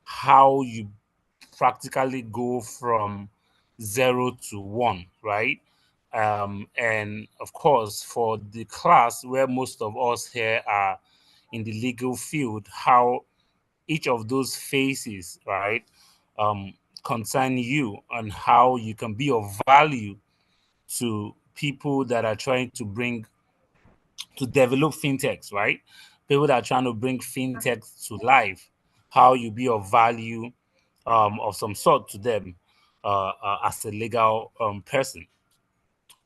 how you practically go from 0 to 1, right? And of course, for the class where most of us here are in the legal field, how each of those phases, right, um, concern you and how you can be of value to people that are trying to develop fintechs, right? People that are trying to bring fintechs to life, how you be of value of some sort to them as a legal person,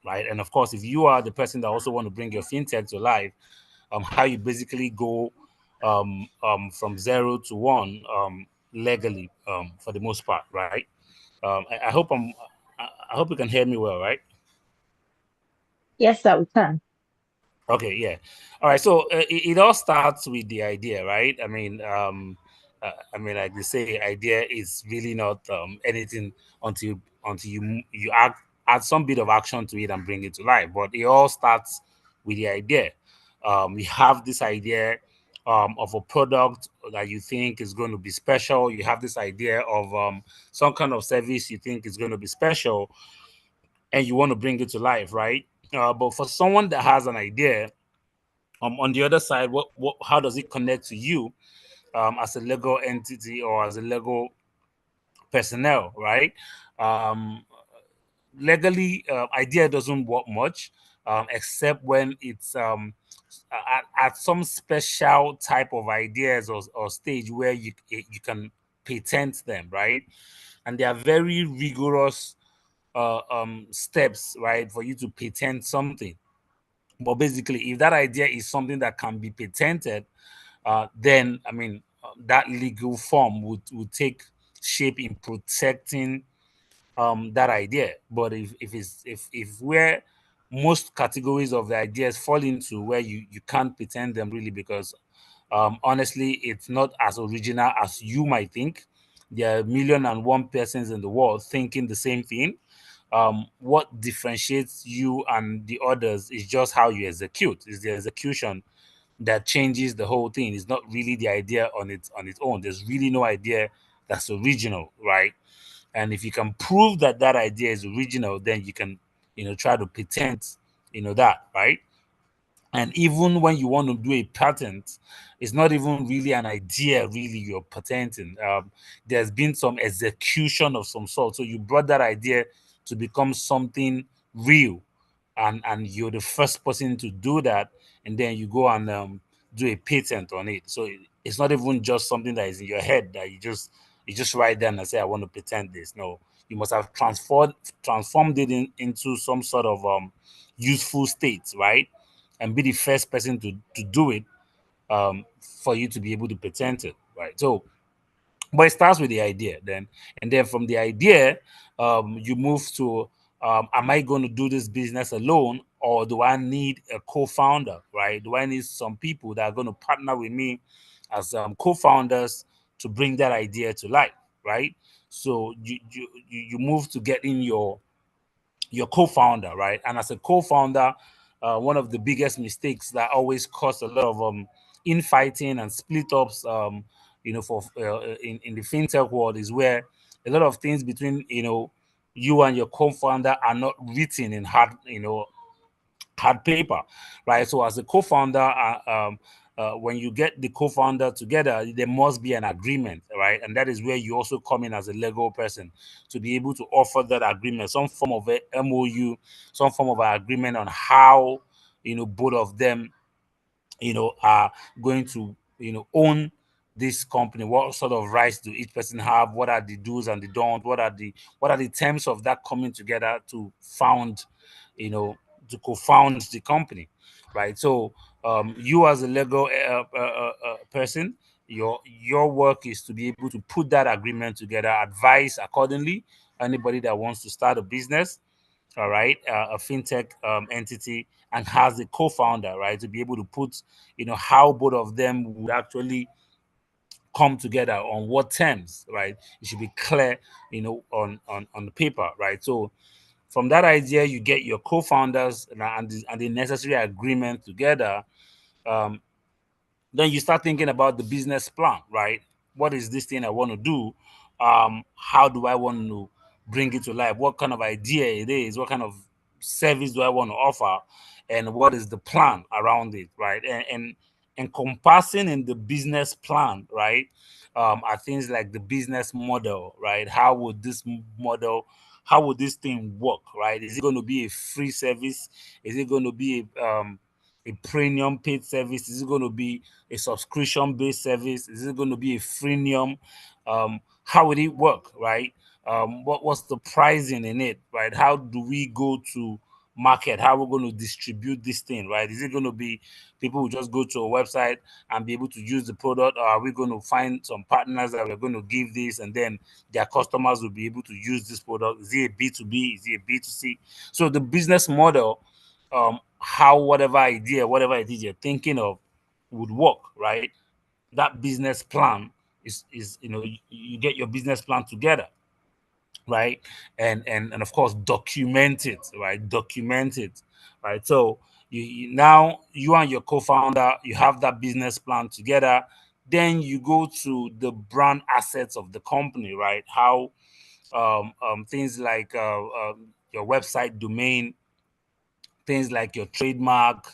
right? And of course, if you are the person that also want to bring your fintech to life, how you basically go from 0 to 1 legally for the most part, right? I hope I hope you can hear me well, right? Yes, sir, we can. Okay, yeah. All right. So it all starts with the idea, right? I mean, I mean, like they say, idea is really not anything until you add some bit of action to it and bring it to life. But it all starts with the idea. You have this idea of a product that you think is going to be special. You have this idea of some kind of service you think is going to be special, and you want to bring it to life, right? But for someone that has an idea, on the other side, how does it connect to you as a legal entity or as a legal personnel, right? Um, Legally, idea doesn't work much, except when it's at some special type of ideas or stage where you can patent them, right? And they are very rigorous steps, right, for you to patent something. But basically, if that idea is something that can be patented, then I mean that legal form would take shape in protecting that idea. But if where most categories of the ideas fall into where you can't patent them really because honestly it's not as original as you might think. There are a million and one persons in the world thinking the same thing. What differentiates you and the others is just how you execute. It's the execution that changes the whole thing. It's not really the idea on its own. There's really no idea that's original, right? And if you can prove that that idea is original, then you can try to patent that, right? And even when you want to do a patent, it's not even really an idea, really, you're patenting. There's been some execution of some sort. So you brought that idea to become something real, and you're the first person to do that, and then you go and do a patent on it. So it's not even just something that is in your head that you just write down and say, I want to patent this. No, you must have transformed it into some sort of useful state, right? And be the first person to do it for you to be able to patent it, right? So, but it starts with the idea, and then from the idea, you move to, am I going to do this business alone, or do I need a co-founder, right? Do I need some people that are going to partner with me as co-founders to bring that idea to life, right? So you move to getting your co-founder, right? And as a co-founder, one of the biggest mistakes that always cause a lot of infighting and split ups, for in the fintech world is where a lot of things between you and your co-founder are not written in hard paper, right? So as a co-founder, when you get the co-founder together, there must be an agreement, right? And that is where you also come in as a legal person to be able to offer that agreement, some form of a MOU, some form of an agreement on how both of them are going to own this company. What sort of rights do each person have? What are the do's and the don't? What are the terms of that coming together to found you know to co-found the company, right? So you as a legal person, your work is to be able to put that agreement together, advise accordingly anybody that wants to start a business, all right, a fintech entity, and has a co-founder, right, to be able to put how both of them would actually come together on what terms, right? It should be clear on the paper, right? So from that idea you get your co-founders and the necessary agreement together. um, then you start thinking about the business plan, right? What is this thing I want to do? How do I want to bring it to life? What kind of idea it is? What kind of service do I want to offer? And what is the plan around it, right? And encompassing in the business plan, right, are things like the business model, right? How would this thing work, right? Is it going to be a free service? Is it going to be a premium paid service? Is it going to be a subscription based service? Is it going to be a freemium? How would it work, right? What's the pricing in it, right? How do we go to market? How we're going to distribute this thing, right? Is it going to be people who just go to a website and be able to use the product, or are we going to find some partners that we're going to give this and then their customers will be able to use this product? Is it a B2B? Is it a B2C? So the business model, how whatever idea, whatever it is you're thinking of would work, right? That business plan is you get your business plan together, right? And of course document it, right? Document it, right? So now you and your co-founder, you have that business plan together. Then you go to the brand assets of the company, right? How things like your website domain, things like your trademark,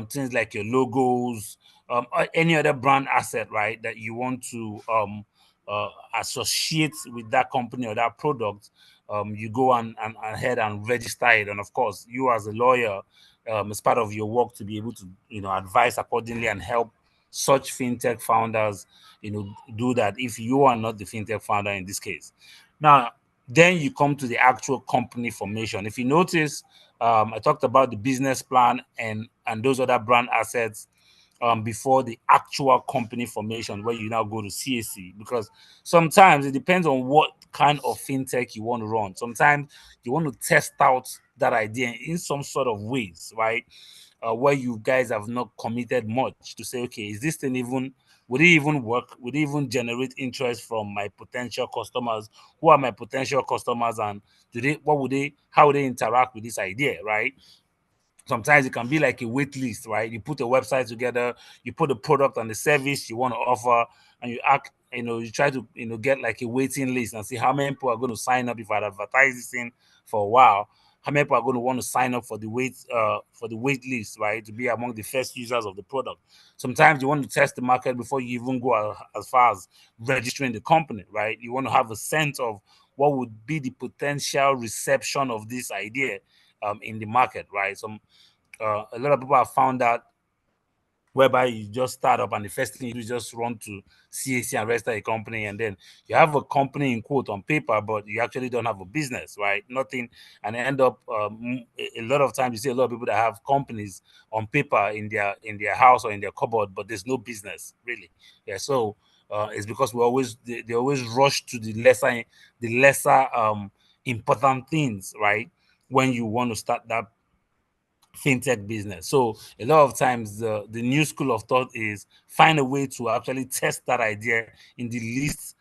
things like your logos, or any other brand asset, right, that you want to associate with that company or that product. You go and ahead and register it, and of course, you as a lawyer, it's part of your work to be able to advise accordingly and help such fintech founders do that if you are not the fintech founder in this case. Now, then you come to the actual company formation. If you notice, I talked about the business plan and those other brand assets before the actual company formation, where you now go to CAC, because sometimes it depends on what kind of fintech you want to run. Sometimes you want to test out that idea in some sort of ways, right? Where you guys have not committed much to say, okay, is this thing even, would it even work? Would it even generate interest from my potential customers? Who are my potential customers, and how would they interact with this idea, right? Sometimes it can be like a wait list, right? You put a website together, you put the product and the service you want to offer, and you act, you try to, get like a waiting list and see how many people are going to sign up. If I advertise this thing for a while, how many people are going to want to sign up for the wait list, right? To be among the first users of the product. Sometimes you want to test the market before you even go as far as registering the company, right? You want to have a sense of what would be the potential reception of this idea in the market, right? A lot of people have found that whereby you just start up and the first thing you do is just run to CAC and register a company, and then you have a company in quote on paper, but you actually don't have a business, right? Nothing, and end up a lot of times you see a lot of people that have companies on paper in their house or in their cupboard, but there's no business really. Yeah, so it's because they always rush to the lesser important things, right? When you want to start that fintech business. So a lot of times the new school of thought is find a way to actually test that idea in the least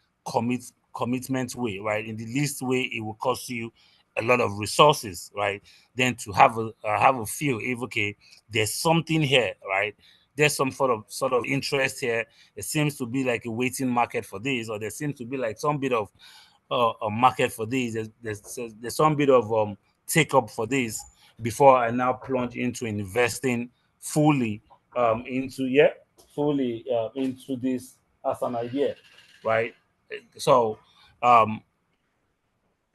commitment way, right? In the least way it will cost you a lot of resources, right? Then to have a feel if okay, there's something here, right? There's some sort of interest here. There seems to be like a waiting market for this, or there seems to be like some bit of a market for this. There's some bit of take up for this before I now plunge into investing fully into this as an idea, right? So um,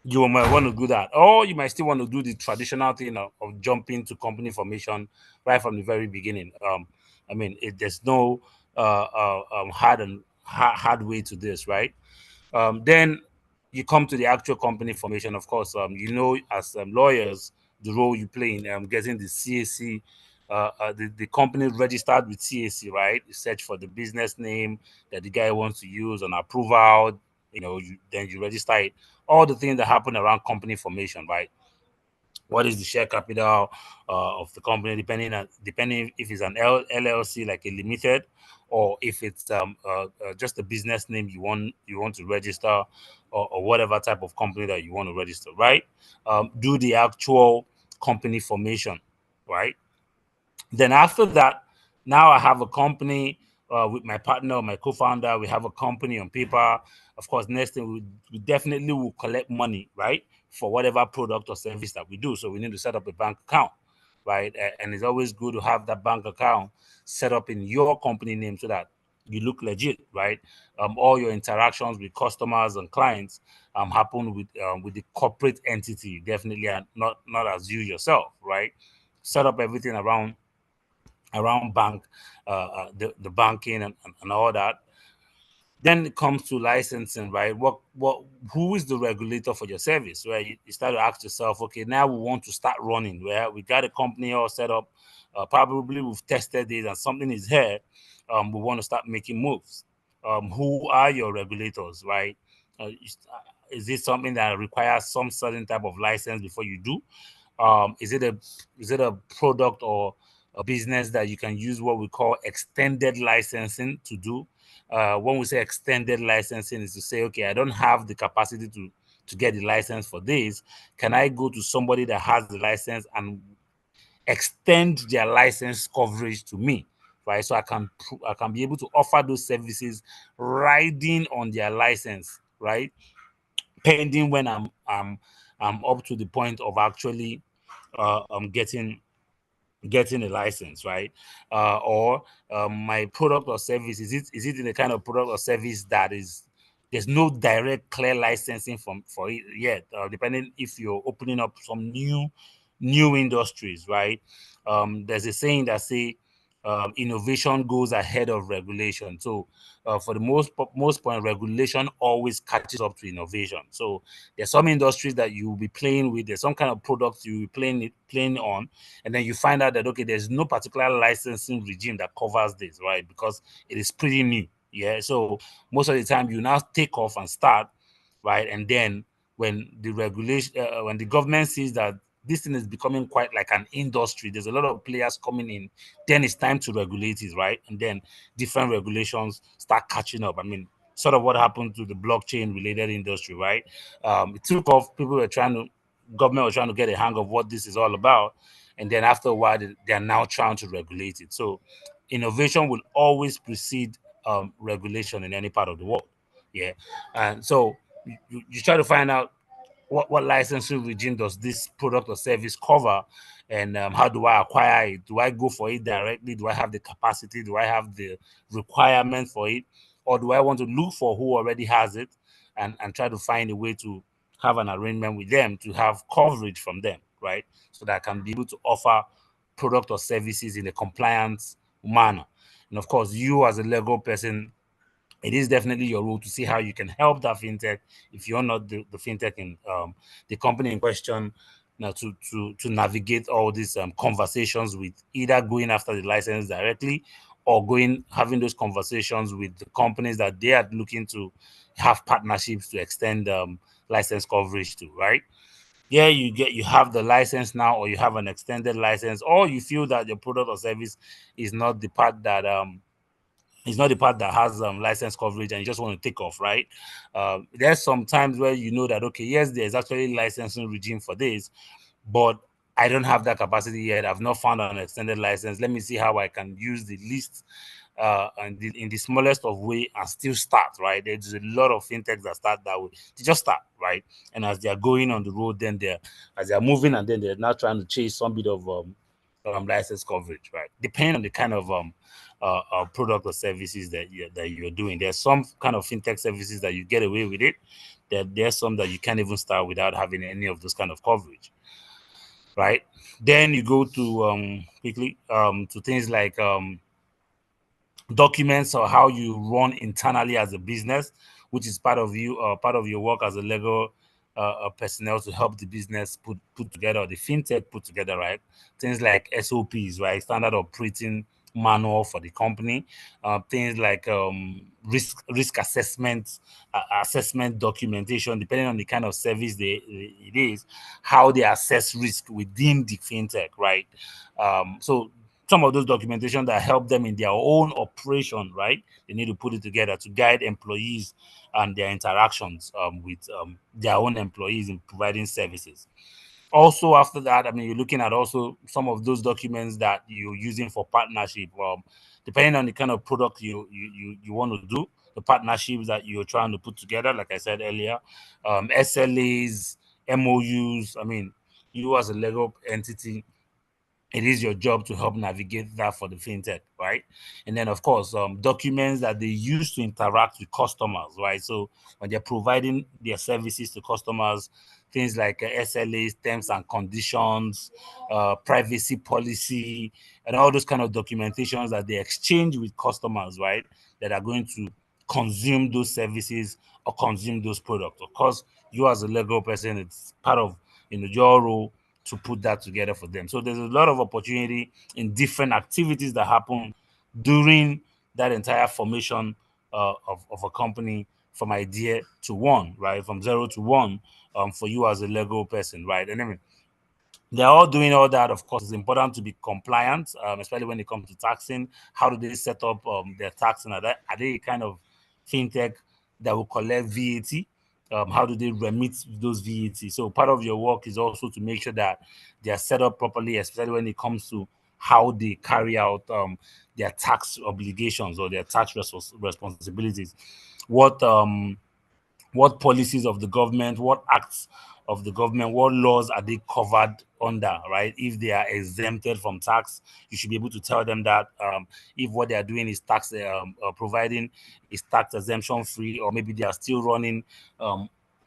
you might want to do that, or you might still want to do the traditional thing of jumping to company formation right from the very beginning. I mean, there's no hard way to this, right? Then you come to the actual company formation. Of course, as lawyers, the role you play in getting the CAC, the company registered with CAC, right? You search for the business name that the guy wants to use on approval. Then you register it. All the things that happen around company formation, right? What is the share capital of the company, depending if it's an LLC like a limited, or if it's just a business name you want to register, or whatever type of company that you want to register, right? Do the actual company formation, right? Then after that, now I have a company with my partner, my co-founder. We have a company on paper. Of course, next thing we definitely will collect money, right, for whatever product or service that we do. So we need to set up a bank account, right? And it's always good to have that bank account set up in your company name so that you look legit, right? All your interactions with customers and clients happen with the corporate entity, definitely, and not as you yourself, right? Set up everything around the banking and all that. Then it comes to licensing, right? Who is the regulator for your service, right? You start to ask yourself, okay, now we want to start running, where we got a company all set up. Probably we've tested it and something is here. We want to start making moves. Who are your regulators, right? Is this something that requires some certain type of license before you do? Is it a product or a business that you can use what we call extended licensing to do? when we say extended licensing, is to say, okay, I don't have the capacity to get the license for this. Can I go to somebody that has the license and extend their license coverage to me, right? So I can be able to offer those services riding on their license, right? Pending when I'm up to the point of actually getting a license, right? Or my product or service, is it in the kind of product or service that is there's no direct clear licensing for it yet, depending if you're opening up some new industries, right? There's a saying that say innovation goes ahead of regulation. So for the most point, regulation always catches up to innovation. So there's some industries that you will be playing with, there's some kind of products you will be playing on, and then you find out that, okay, there's no particular licensing regime that covers this, right? Because it is pretty new. Yeah. So most of the time you now take off and start, right? And then when when the government sees that this thing is becoming quite like an industry, there's a lot of players coming in, then it's time to regulate it, right? And then different regulations start catching up. I mean, sort of what happened to the blockchain related industry, right? It took off, government was trying to get a hang of what this is all about. And then after a while, they are now trying to regulate it. So innovation will always precede regulation in any part of the world. Yeah. And so you try to find out what licensing regime does this product or service cover, and how do I acquire it? Do I go for it directly? Do I have the capacity? Do I have the requirement for it? Or do I want to look for who already has it and try to find a way to have an arrangement with them to have coverage from them, right? So that I can be able to offer product or services in a compliant manner. And of course, you as a legal person, it is definitely your role to see how you can help that fintech, if you're not the fintech in the company in question, now to navigate all these conversations with either going after the license directly or having those conversations with the companies that they are looking to have partnerships to extend license coverage to, right? Yeah, you have the license now, or you have an extended license, or you feel that your product or service is not the part that it's not the part that has license coverage, and you just want to take off, right? There's some times where you know that, okay, yes, there's actually licensing regime for this, but I don't have that capacity yet. I've not found an extended license. Let me see how I can use the least and in the smallest of way and still start, right? There's a lot of fintechs that start that way. They just start, right? And as they are going on the road, then as they're moving, and then they're now trying to chase some bit of license coverage, right? Depending on the kind of product or services that you're doing. There's some kind of fintech services that you get away with it. There's some that you can't even start without having any of those kind of coverage, right? Then you go to quickly to things like documents or how you run internally as a business, which is part of your work as a legal personnel to help the business put together, the fintech put together, right? Things like SOPs, right? Standard operating manual for the company, things like risk assessment documentation, depending on the kind of service it is, how they assess risk within the fintech, right? So some of those documentation that help them in their own operation, right? They need to put it together to guide employees and their interactions with their own employees in providing services. Also, after that, I mean, you're looking at also some of those documents that you're using for partnership. Depending on the kind of product you want to do, the partnerships that you're trying to put together, like I said earlier, SLAs, MOUs. I mean, you as a legal entity, it is your job to help navigate that for the fintech, right? And then, of course, documents that they use to interact with customers, right? So when they're providing their services to customers, things like SLAs, terms and conditions, privacy policy, and all those kind of documentations that they exchange with customers, right? That are going to consume those services or consume those products. Of course, you as a legal person, it's part of your role to put that together for them. So there's a lot of opportunity in different activities that happen during that entire formation of a company, from idea to one, right? From zero to one, for you as a Lego person, right? And I mean, they're all doing all that. Of course, it's important to be compliant, especially when it comes to taxing. How do they set up their taxing? Are they a kind of fintech that will collect VAT? How do they remit those VAT? So part of your work is also to make sure that they are set up properly, especially when it comes to how they carry out their tax obligations or their tax responsibilities. What policies of the government, what acts of the government, what laws are they covered under, right? If they are exempted from tax, you should be able to tell them that if what they are doing is tax providing is tax exemption free, or maybe they are still running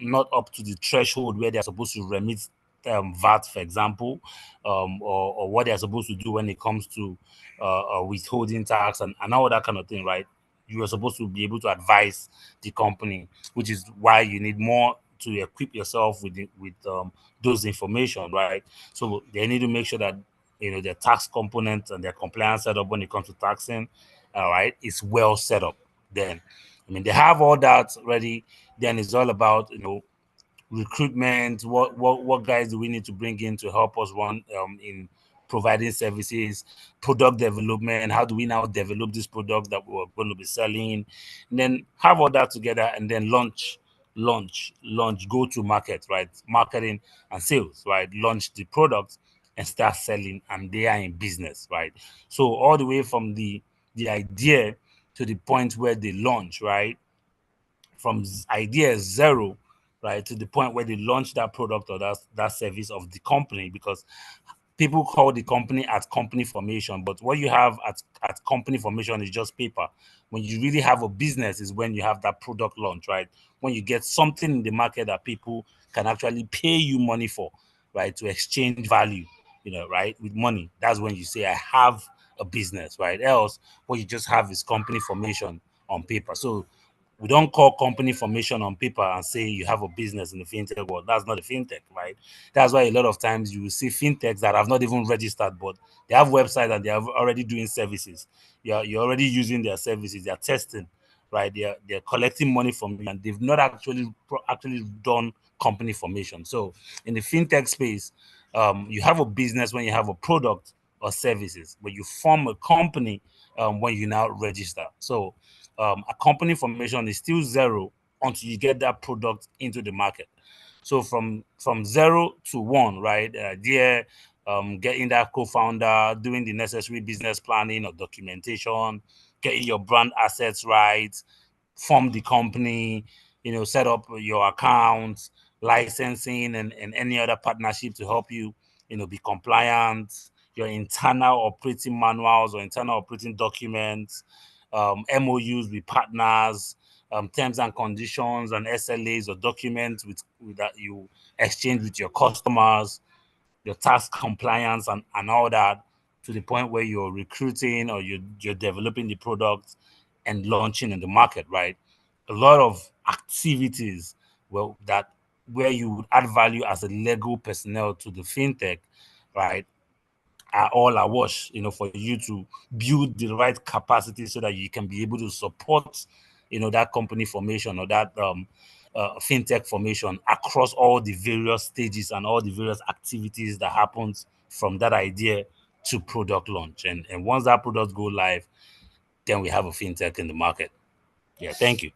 not up to the threshold where they are supposed to remit VAT, for example, or what they are supposed to do when it comes to withholding tax and all that kind of thing, right? You are supposed to be able to advise the company, which is why you need more to equip yourself with those information, right? So they need to make sure that their tax component and their compliance setup when it comes to taxing, all right, is well set up. Then, I mean, they have all that ready. Then it's all about recruitment. What guys do we need to bring in to help us run in providing services, product development? How do we now develop this product that we're going to be selling? And then have all that together and then launch, go to market, right? Marketing and sales, right? Launch the product and start selling, and they are in business, right? So all the way from the idea to the point where they launch, right? From idea zero, right, to the point where they launch that product or that service of the company, because people call the company at company formation, but what you have at company formation is just paper. When you really have a business is when you have that product launch, right? When you get something in the market that people can actually pay you money for, right? To exchange value, right? With money. That's when you say, I have a business, right? Else, what you just have is company formation on paper. So we don't call company formation on paper and say you have a business in the fintech world. That's not a fintech, right? That's why a lot of times you will see fintechs that have not even registered, but they have websites and they are already doing services. You're already using their services. They're testing, right? They're collecting money from you, and they've not actually done company formation. So in the fintech space, you have a business when you have a product or services, but you form a company when you now register. So a company formation is still zero until you get that product into the market. So from 0 to 1, right? There, getting that co-founder, doing the necessary business planning or documentation, getting your brand assets right, form the company, set up your accounts, licensing, and any other partnership to help you, be compliant, your internal operating manuals or internal operating documents, MOUs with partners, terms and conditions and SLAs or documents with that you exchange with your customers, your tax compliance and all that, to the point where you're recruiting or you're developing the product and launching in the market, right? A lot of activities where you would add value as a legal personnel to the fintech, right, are all awash, for you to build the right capacity so that you can be able to support, that company formation or that fintech formation across all the various stages and all the various activities that happens from that idea to product launch. And once that product go live, then we have a fintech in the market. Yeah, thank you.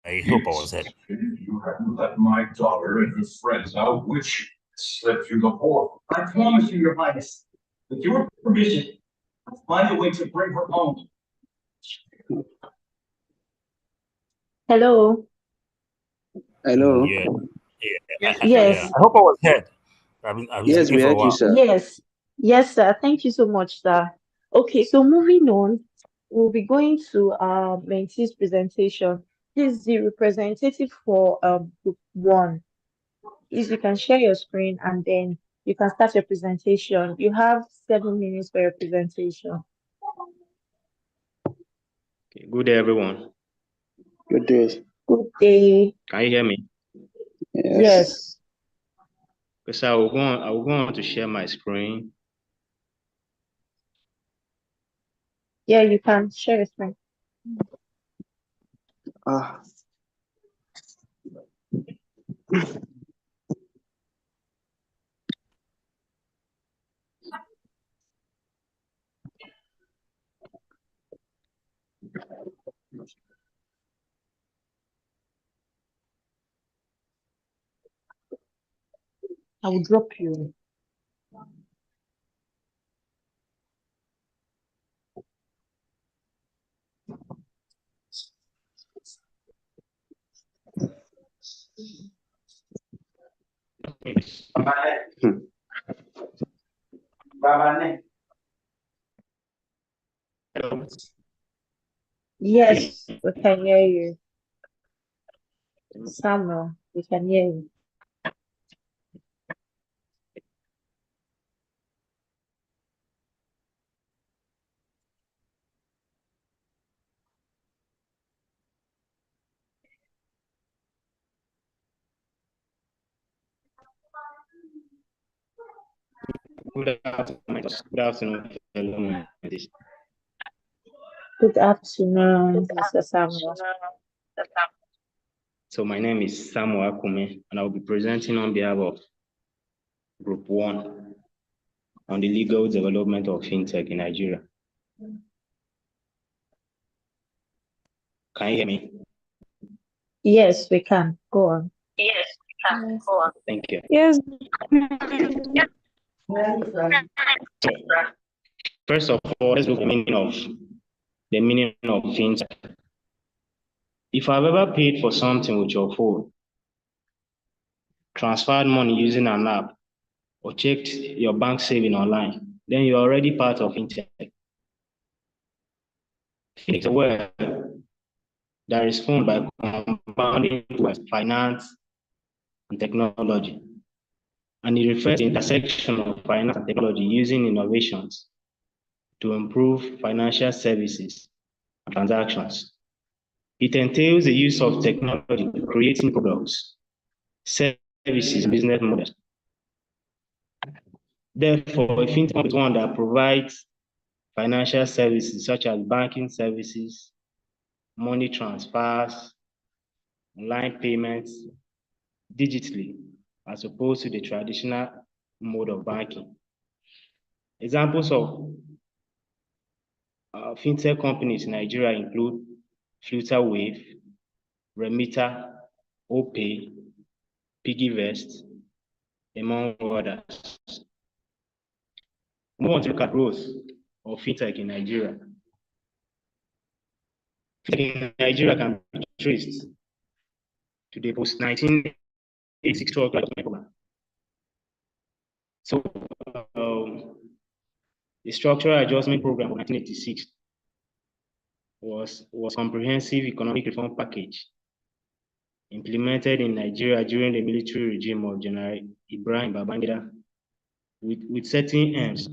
I hope I was heard. You haven't let my daughter and her friends out, which slipped through the hole. I promise you, Your Highness, with your permission, I'll find a way to bring her home. Hello. Hello. Yeah, Yes, we can hear yeah. Yes. you. I hope I was heard. I've been Yes, speaking we for a heard you, while. sir. Yes. Yes, sir. Thank you so much, sir. Okay, so moving on, we'll be going to Mentee's presentation. This is the representative for group one. Please, you can share your screen and then you can start your presentation. You have 7 minutes for your presentation. Okay, good day, everyone. Good day. Good day. Can you hear me? Yes. Yes. Because I will go on to share my screen. Yeah, you can share your screen. Ah, I will drop you. Hello. Yes, we can hear you. Samuel, we can hear you. Good afternoon. Good afternoon, fellow members. Good afternoon, Mr. Samuel. So my name is Samuel Akume, and I will be presenting on behalf of Group 1 on the legal development of fintech in Nigeria. Can you hear me? Yes, we can. Go on. Thank you. Yes. So, first of all, let's look at the meaning of fintech. If I've ever paid for something with your phone, transferred money using an app, or checked your bank saving online, then you're already part of fintech. It's a word that is formed by compounding with finance and technology. And it refers to the intersection of finance and technology using innovations to improve financial services and transactions. It entails the use of technology to creating products, services, and business models. Therefore, a fintech is one that provides financial services such as banking services, money transfers, online payments, digitally, as opposed to the traditional mode of banking. Examples of fintech companies in Nigeria include Flutterwave, Remita, OPay, PiggyVest, among others. We want to look at growth of fintech in Nigeria. Fintech in Nigeria can be traced to the post-1986 structural adjustment program. So, the structural adjustment program of 1986 was comprehensive economic reform package implemented in Nigeria during the military regime of General Ibrahim Babangida with certain aims.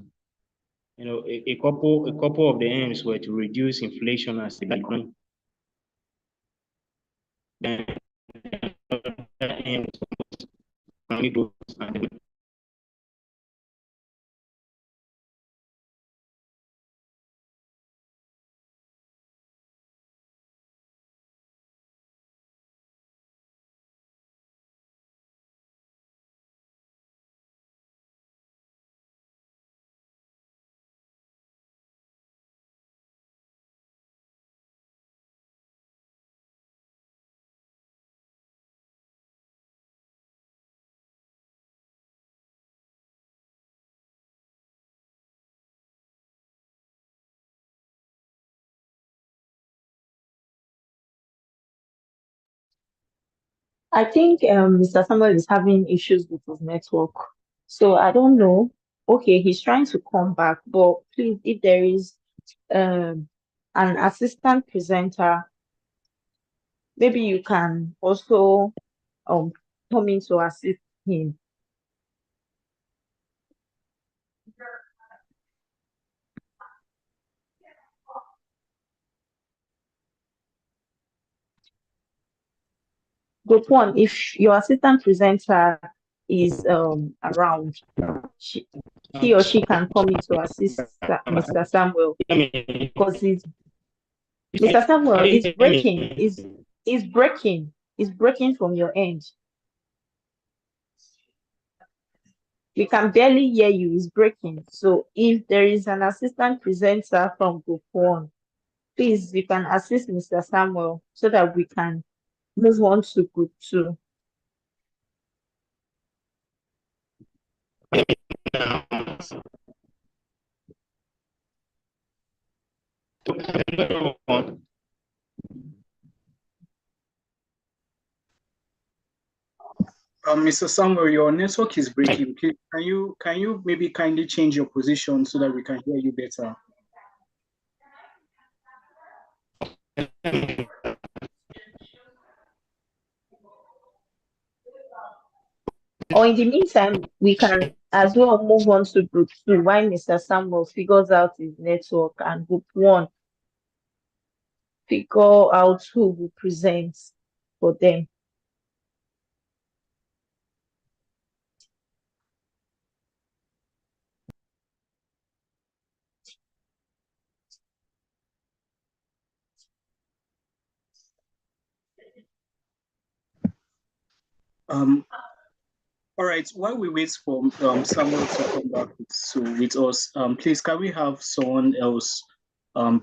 You know, a couple of the aims were to reduce inflation as the economy. Then aim was economic growth and I think Mr. Samuel is having issues with his network. So I don't know. Okay, he's trying to come back, but please, if there is an assistant presenter, maybe you can also come in to assist him. Group one, if your assistant presenter is around, he or she can come in to assist Mr. Samuel because Mr. Samuel is breaking from your end. We can barely hear you. It's breaking. So if there is an assistant presenter from group one, please, you can assist Mr. Samuel so that we can move on to group two. Mr. Samuel, your network is breaking. Please, can you maybe kindly change your position so that we can hear you better? Or in the meantime, we can as well move on to group two while Mr. Samuel figures out his network and group one figure out who will present for them. Um, all right, while we wait for Samuel to come back with us, please, can we have someone else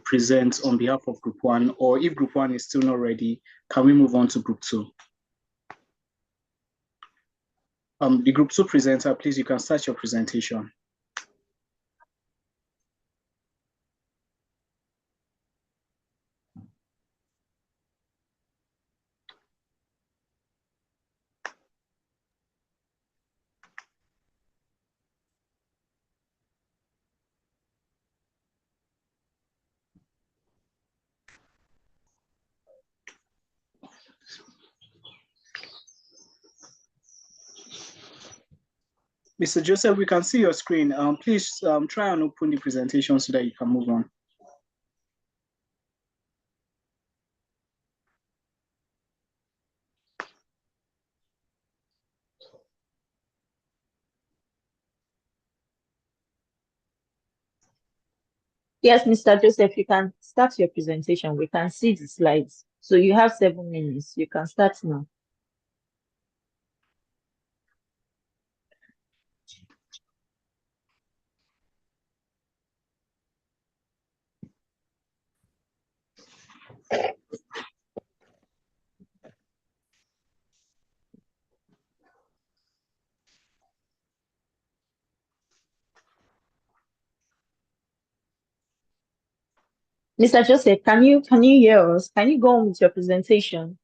present on behalf of group one? Or if group one is still not ready, can we move on to group two? The group two presenter, please, you can start your presentation. Mr. Joseph, we can see your screen. Please try and open the presentation so that you can move on. Yes, Mr. Joseph, you can start your presentation. We can see the slides. So you have 7 minutes. You can start now. Mr. Joseph, can you hear us? Can you go on with your presentation?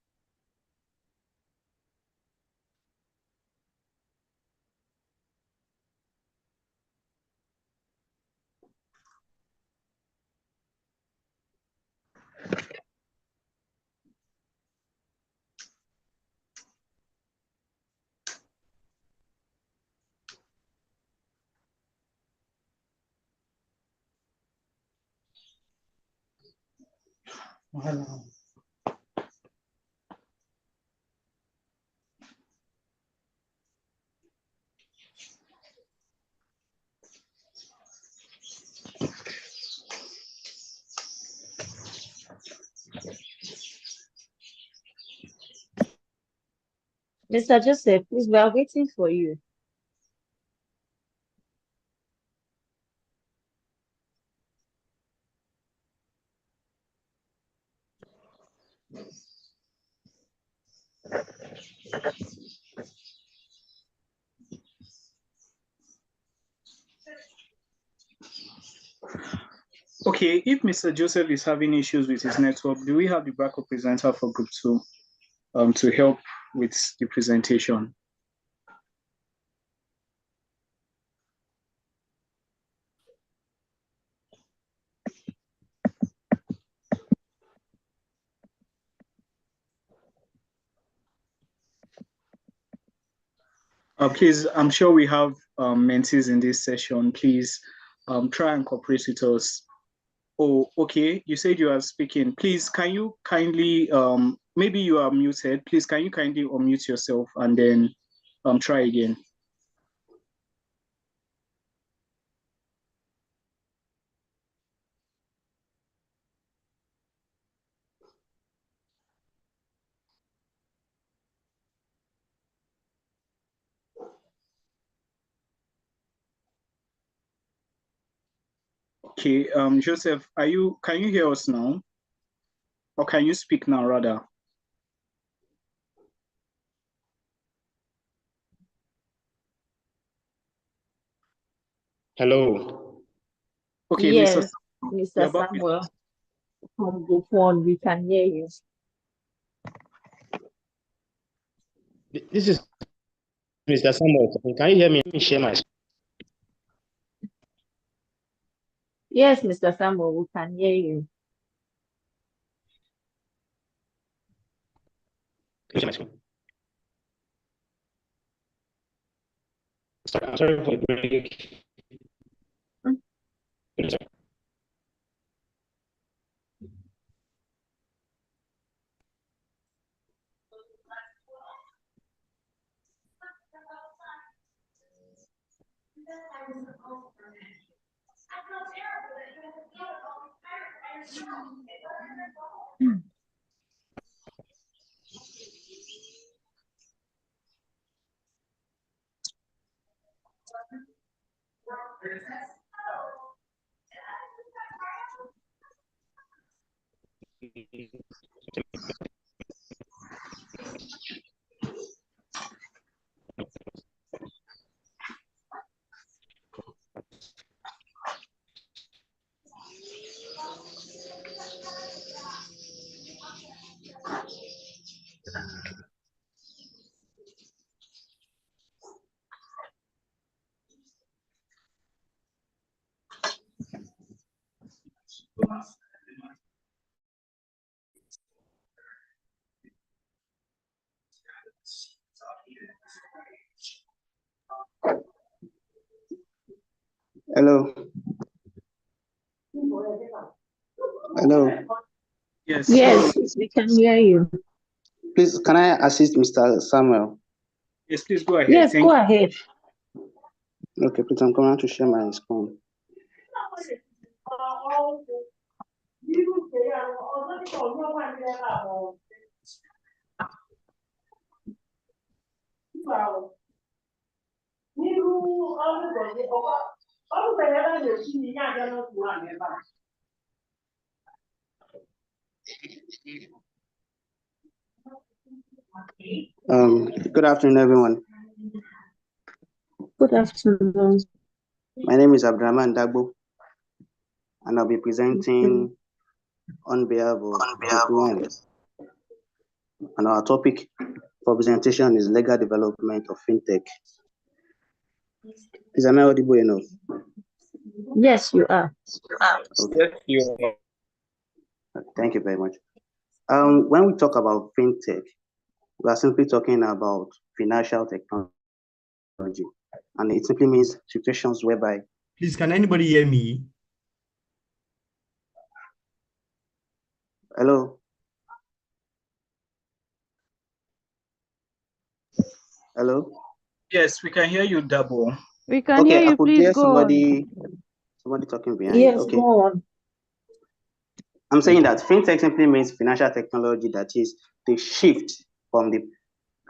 Mr. Joseph, please, we are waiting for you. Okay, if Mr. Joseph is having issues with his network, do we have the backup presenter for group two to help with the presentation? Please, I'm sure we have mentees in this session. Please try and cooperate with us. Oh, okay. You said you are speaking. Please, can you kindly, maybe you are muted. Please, can you kindly unmute yourself and then try again? Okay, Joseph, can you hear us now? Or can you speak now rather? Hello. Okay, Yes, Samuel, Mr. you're back with Samuel, us. from the phone, we can hear you. This is Mr. Samuel. Can you hear me? Let me share my screen. Yes, Mr. Samuel, we can hear you. Share my screen. Sorry, I'm sorry for the break. Hello. Hello. Yes, Yes, we can hear you. Please, can I assist Mr. Samuel? yes, please go ahead. Yes, Thank go you. ahead. Okay, please, I'm going to share my screen. Good afternoon, everyone. Good afternoon. My name is Abdurrahman Dagbo, and I'll be presenting on behalf of everyone. And our topic for presentation is legal development of fintech. Is am I audible enough? Yes, you are. Okay. Yes, you are. Thank you very much. When we talk about fintech, we are simply talking about financial technology, and it simply means situations whereby. Please, can anybody hear me? Hello. Hello. Yes, we can hear you, Dabo. We can Okay, hear I you. could Please hear go on. somebody talking behind. Yes, Okay. go on. I'm saying that fintech simply means financial technology, that is the shift from the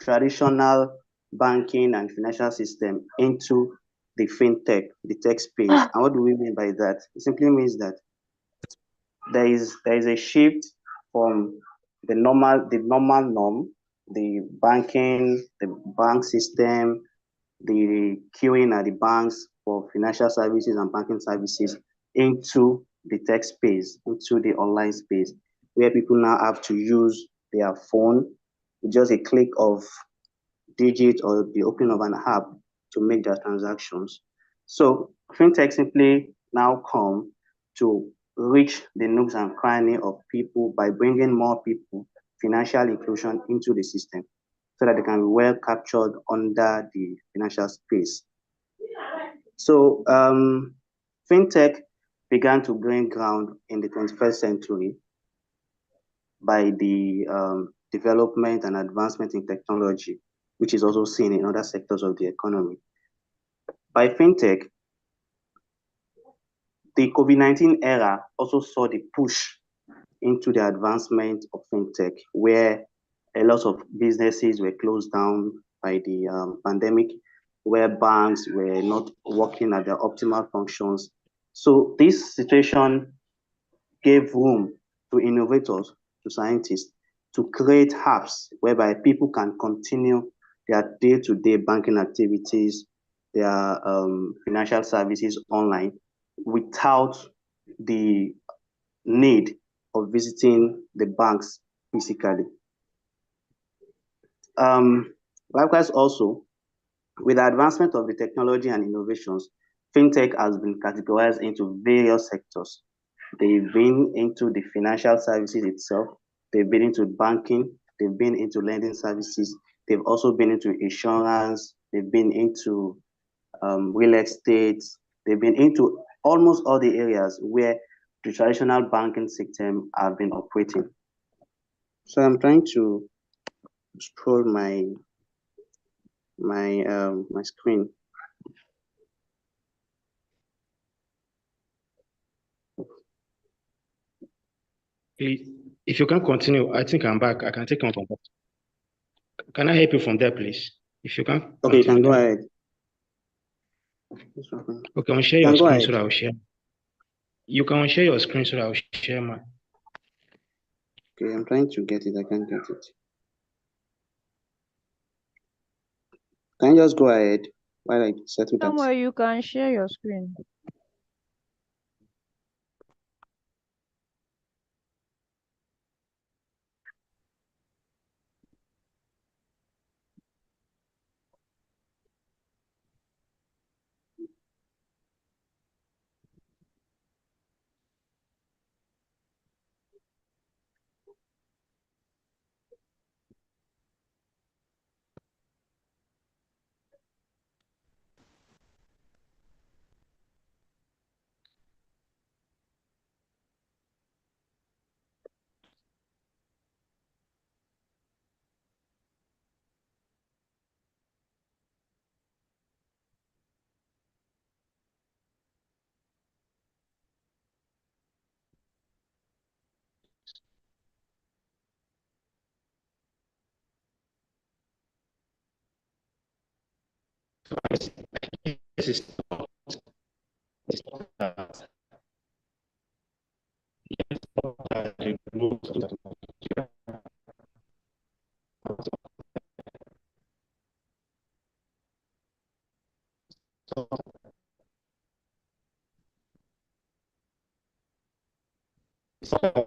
traditional banking and financial system into the fintech, the tech space. And what do we mean by that? It simply means that there is a shift from the normal norm, the banking, the bank system, the queuing at the banks for financial services and banking services into the tech space, into the online space, where people now have to use their phone with just a click of digit or the opening of an app to make their transactions. So fintech simply now come to reach the nooks and cranny of people by bringing more people, financial inclusion into the system so that they can be well captured under the financial space. So fintech began to gain ground in the 21st century by the development and advancement in technology, which is also seen in other sectors of the economy. By fintech, the COVID-19 era also saw the push into the advancement of fintech, where a lot of businesses were closed down by the pandemic, where banks were not working at their optimal functions. So this situation gave room to innovators, to scientists, to create apps whereby people can continue their day-to-day banking activities, their financial services online without the need of visiting the banks physically. Likewise, also, with the advancement of the technology and innovations, fintech has been categorized into various sectors. They've been into the financial services itself, they've been into banking, they've been into lending services, they've also been into insurance, they've been into real estate, they've been into almost all the areas where the traditional banking system have been operating. So I'm trying to scroll my screen. Please, if you can continue, I think I'm back. I can take on from that. Can I help you from there, please? If you can. Okay, you can go ahead. Okay, I'll share your screen so that I'll share. You can share your screen so that I'll share mine. Okay, I'm trying to get it. I can't get it. Can you just go ahead while I settle that? Somewhere you can share your screen. This is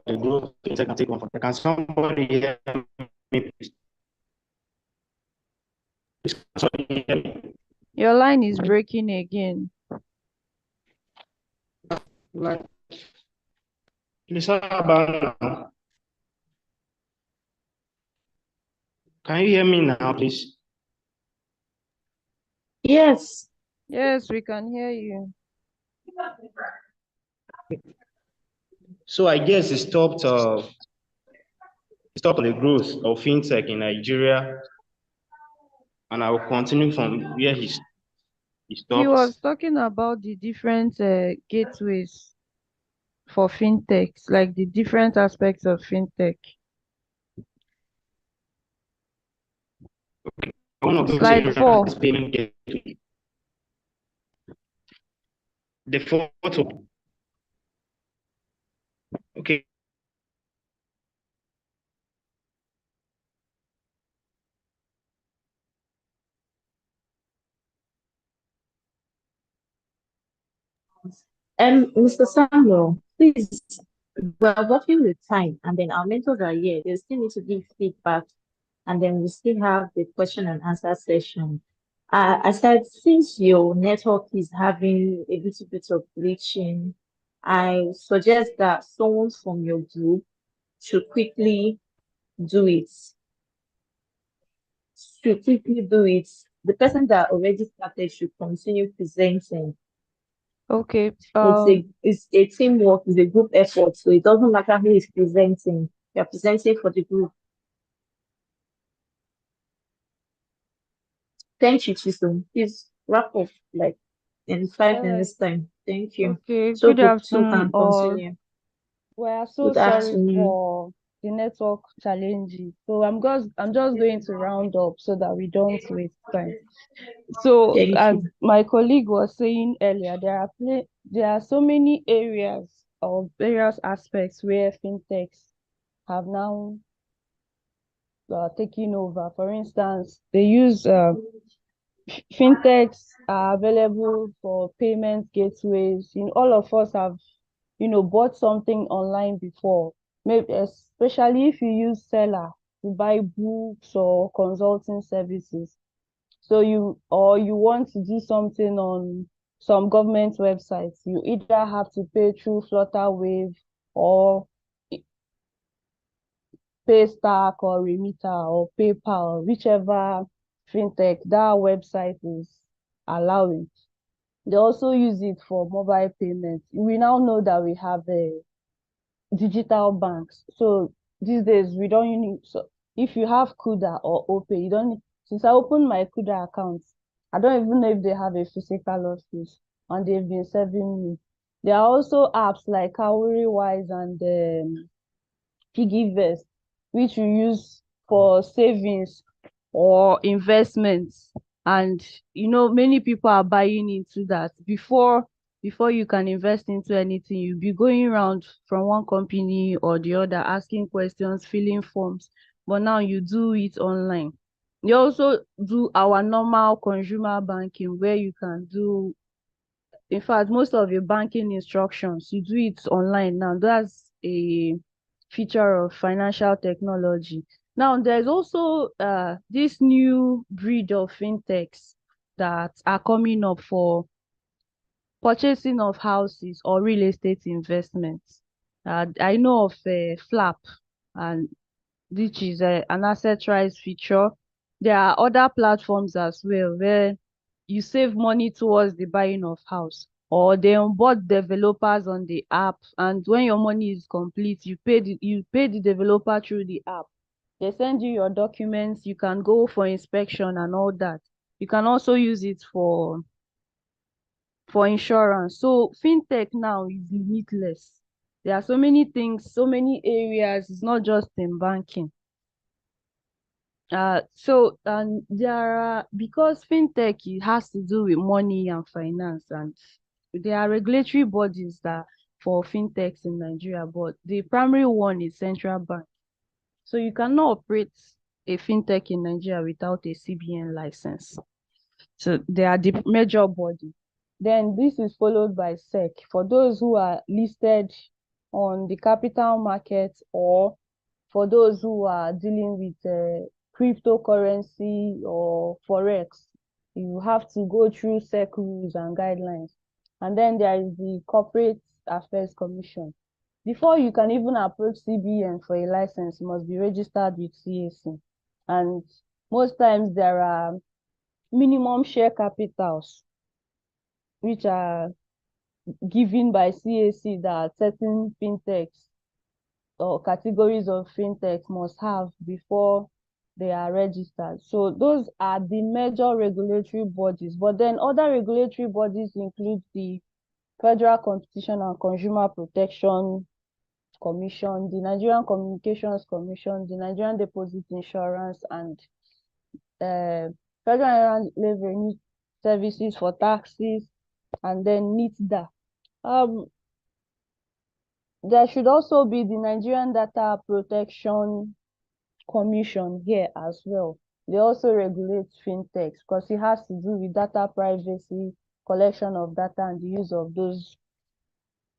the growth can take on. Can somebody hear me, please? Somebody hear me? Your line is breaking again. Like, please, how about now? Can you hear me now, please? Yes. Yes, we can hear you. So I guess it stopped the growth of fintech in Nigeria, and I will continue from where he He stopped. was talking about the different gateways for fintechs, like the different aspects of fintech. One of those Slide areas 4. is payment gateway. The photo. Okay. Mr. Samuel, please, we're working with time, and then our mentors are here. They still need to give feedback, and then we still have the question and answer session. I said, since your network is having a little bit of glitching, I suggest that someone from your group should quickly do it. Should quickly do it. The person that already started should continue presenting. Okay. It's a teamwork, it's a group effort, so it doesn't matter who is presenting. You're presenting for the group. Thank you, Chisom. Please wrap up like in 5 minutes time. Thank you. Okay. So Good group two afternoon, can continue. we are so Good sorry afternoon. for the network challenges. So I'm just going to round up so that we don't waste time. So Thank as you. my colleague was saying earlier, there are so many areas or various aspects where fintechs have now taken over. For instance, they use fintechs are available for payment gateways. All of us have, bought something online before. Maybe especially if you use seller to buy books or consulting services. So you want to do something on some government websites, you either have to pay through Flutterwave or Paystack or Remita or PayPal, whichever fintech that website is allowing. They also use it for mobile payments. We now know that we have a digital banks. So these days we don't need, so if you have Kuda or Opay, you don't need, since I opened my Kuda account, I don't even know if they have a physical office and they've been serving me. There are also apps like Cowrywise and Piggyvest, which you use for savings or investments. And many people are buying into that. Before you can invest into anything, you'll be going around from one company or the other, asking questions, filling forms. But now you do it online. You also do our normal consumer banking where you can do, in fact, most of your banking instructions, you do it online now. That's a feature of financial technology. Now, there's also this new breed of fintechs that are coming up for purchasing of houses or real estate investments. I know of Flap, and which is an asset-rise feature. There are other platforms as well where you save money towards the buying of house, or they onboard developers on the app, and when your money is complete, you pay the developer through the app. They send you your documents, you can go for inspection and all that. You can also use it for insurance. So fintech now is limitless. There are so many things, so many areas. It's not just in banking. So and there are, because fintech it has to do with money and finance, and there are regulatory bodies that for fintechs in Nigeria, but the primary one is central bank. So you cannot operate a fintech in Nigeria without a CBN license. So they are the major body. Then this is followed by SEC for those who are listed on the capital market, or for those who are dealing with cryptocurrency or forex. You have to go through SEC rules and guidelines. And then there is the Corporate Affairs Commission. Before you can even approach CBN for a license, you must be registered with CAC. And most times there are minimum share capitals, which are given by CAC, that certain fintechs or categories of fintechs must have before they are registered. So those are the major regulatory bodies. But then other regulatory bodies include the Federal Competition and Consumer Protection Commission, the Nigerian Communications Commission, the Nigerian Deposit Insurance, and Federal Revenue Services for Taxes, and then NITDA. There should also be the Nigerian Data Protection Commission here as well. They also regulate fintechs because it has to do with data privacy, collection of data, and the use of those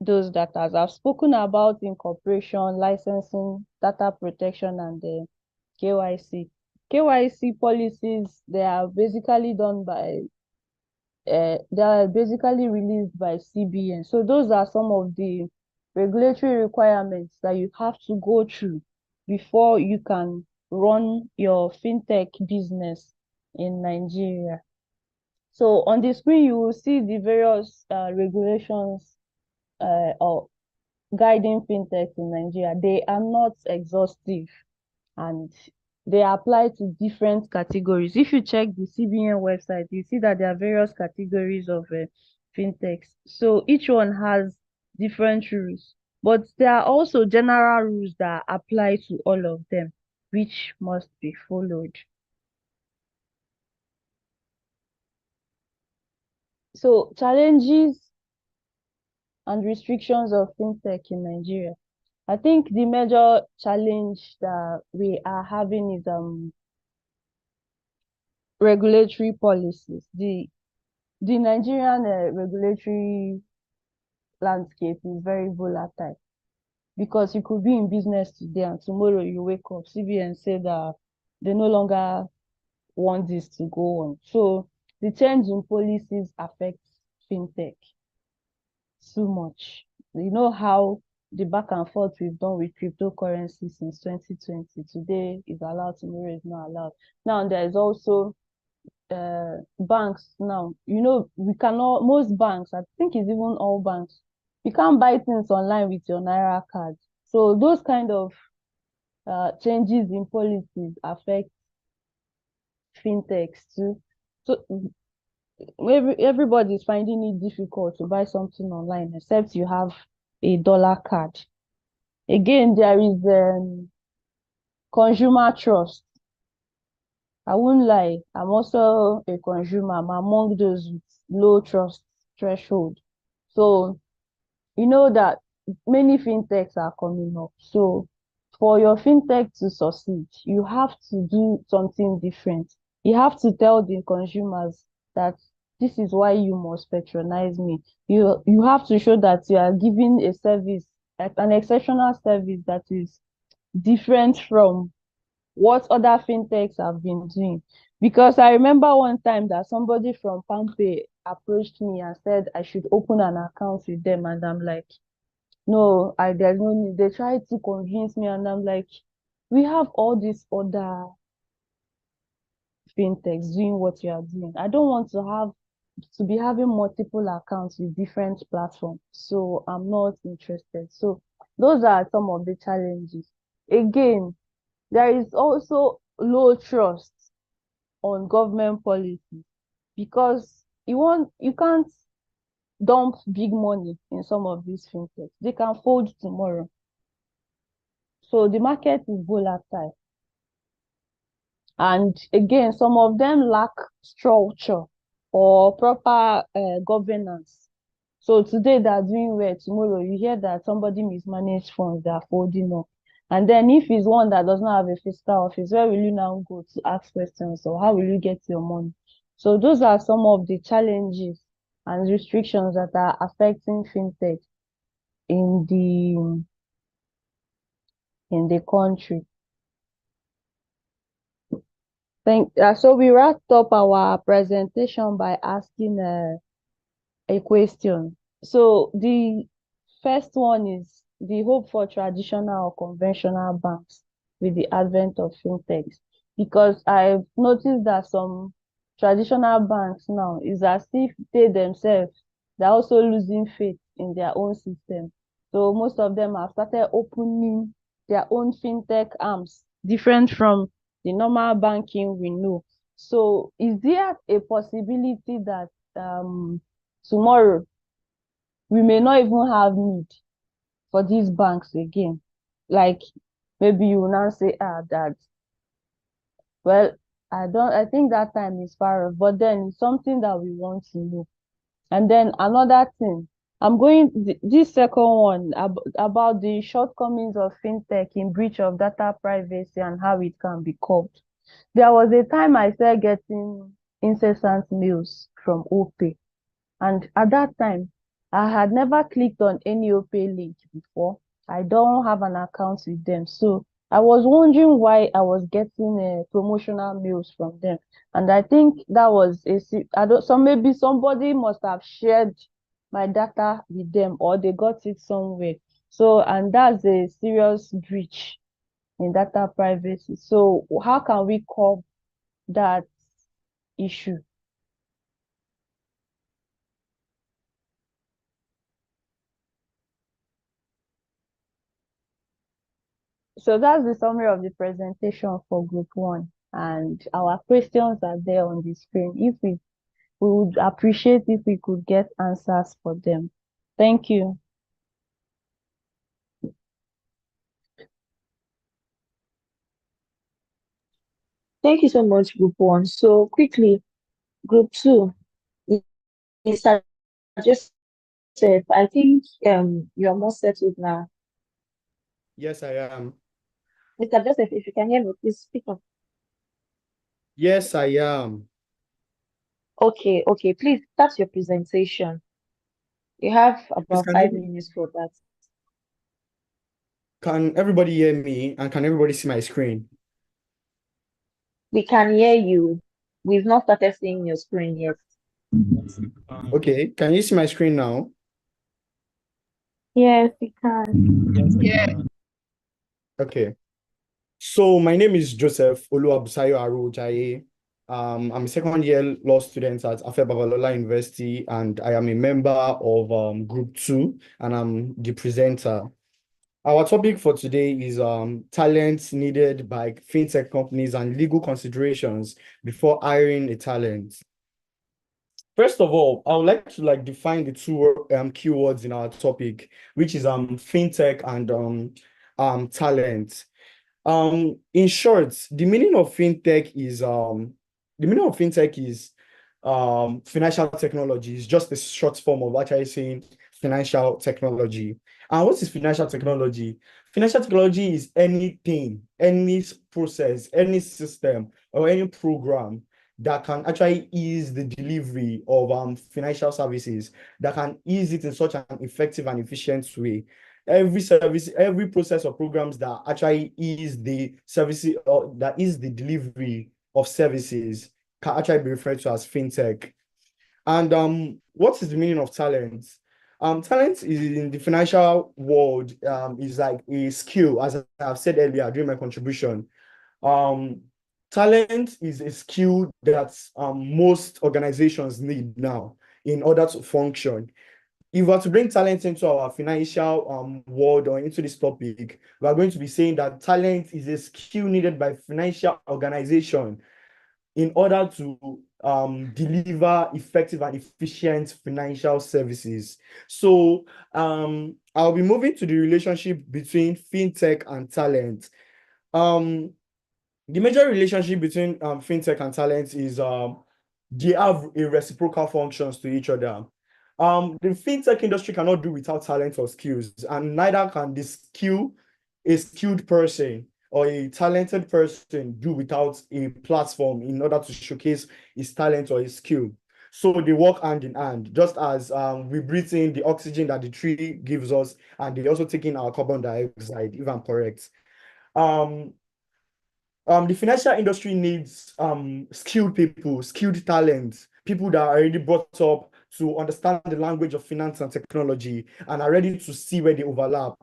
data. I've spoken about incorporation, licensing, data protection, and the KYC. KYC policies, they are basically done by they are basically released by CBN. So those are some of the regulatory requirements that you have to go through before you can run your fintech business in Nigeria. So on the screen, you will see the various regulations or guiding fintech in Nigeria. They are not exhaustive, and they apply to different categories. If you check the CBN website, you see that there are various categories of fintechs. So each one has different rules, but there are also general rules that apply to all of them, which must be followed. So challenges and restrictions of fintech in Nigeria. I think the major challenge that we are having is regulatory policies. The Nigerian regulatory landscape is very volatile because you could be in business today and tomorrow you wake up, CBN say that they no longer want this to go on. So the change in policies affects fintech too much. You know how the back and forth we've done with cryptocurrency since 2020. Today is allowed, tomorrow is not allowed. Now there is also banks now. You know, we cannot, most banks, I think it's even all banks, you can't buy things online with your Naira card. So those kind of changes in policies affect fintechs too. So everybody's finding it difficult to buy something online except you have a dollar card. Again, there is consumer trust. I won't lie, I'm also a consumer. I'm among those with low trust threshold. So you know that many fintechs are coming up. So for your fintech to succeed, you have to do something different. You have to tell the consumers that this is why you must patronize me. You have to show that you are giving a service, an exceptional service that is different from what other fintechs have been doing. Because I remember one time that somebody from Pampe approached me and said I should open an account with them, and I'm like, no, there's no need. They tried to convince me, and I'm like, we have all these other fintechs doing what you are doing. I don't want to be having multiple accounts with different platforms. So I'm not interested. So those are some of the challenges. Again, there is also low trust on government policy because you can't dump big money in some of these fintechs. They can fold tomorrow. So the market is volatile. And again, some of them lack structure or proper governance. So today they're doing well, tomorrow you hear that somebody mismanaged funds, they're folding up. And then if it's one that does not have a fiscal office, where will you now go to ask questions, or how will you get your money? So those are some of the challenges and restrictions that are affecting fintech in the country. So we wrapped up our presentation by asking a question. So the first one is the hope for traditional or conventional banks with the advent of fintechs. Because I've noticed that some traditional banks now is as if they themselves, they're also losing faith in their own system. So most of them have started opening their own fintech arms, different from the normal banking we know. So is there a possibility that tomorrow we may not even have need for these banks again? Like maybe you will now say, that, well, I think that time is far off, but then it's something that we want to know. And then another thing, this second one about the shortcomings of fintech in breach of data privacy and how it can be curbed. There was a time I started getting incessant mails from OPay. And at that time, I had never clicked on any OPay link before. I don't have an account with them. So I was wondering why I was getting promotional mails from them. And I think that was maybe somebody must have shared my data with them, or they got it somewhere. So, and that's a serious breach in data privacy. So how can we curb that issue? So that's the summary of the presentation for group one. And our questions are there on the screen. We would appreciate if we could get answers for them. Thank you. Thank you so much, Group 1. So quickly, Group 2, Mr. Joseph Joseph, I think you're more settled now. Yes, I am. Mr. Joseph, if you can hear me, please speak up. Yes, I am. Okay, okay, please start your presentation. You have Please, about 5 minutes for that. can everybody hear me and can everybody see my screen? We can hear you. We've not started seeing your screen yet. Okay, can you see my screen now? Yes, we can. Yeah. Okay. So my name is Joseph Oluwabusayo Arojaye. I'm a second year law student at Afe Babalola University, and I am a member of Group 2, and I'm the presenter. Our topic for today is talents needed by fintech companies and legal considerations before hiring a talent. First of all, I would like to define the two keywords in our topic, which is fintech and talent. In short, the meaning of fintech is financial technology. Is just a short form of actually saying financial technology. And what is financial technology? Financial technology is anything, any process, any system, or any program that can actually ease the delivery of financial services, that can ease it in such an effective and efficient way. Every service, every process or programs that actually ease the services or that is the delivery of services can actually be referred to as fintech. And what is the meaning of talent? Talent is in the financial world is like a skill, as I've said earlier during my contribution. Um, Talent is a skill that most organizations need now in order to function. If we are to bring talent into our financial world or into this topic, we are going to be saying that talent is a skill needed by financial organization in order to deliver effective and efficient financial services. So I'll be moving to the relationship between fintech and talent. Um, the major relationship between fintech and talent is they have a reciprocal functions to each other. The fintech industry cannot do without talent or skills, and neither can a skilled person or a talented person do without a platform in order to showcase his talent or his skill. So they work hand in hand, just as we breathe in the oxygen that the tree gives us, and they also take in our carbon dioxide, if I'm correct. Um, the financial industry needs skilled people, skilled talent, people that are already brought up to understand the language of finance and technology and are ready to see where they overlap.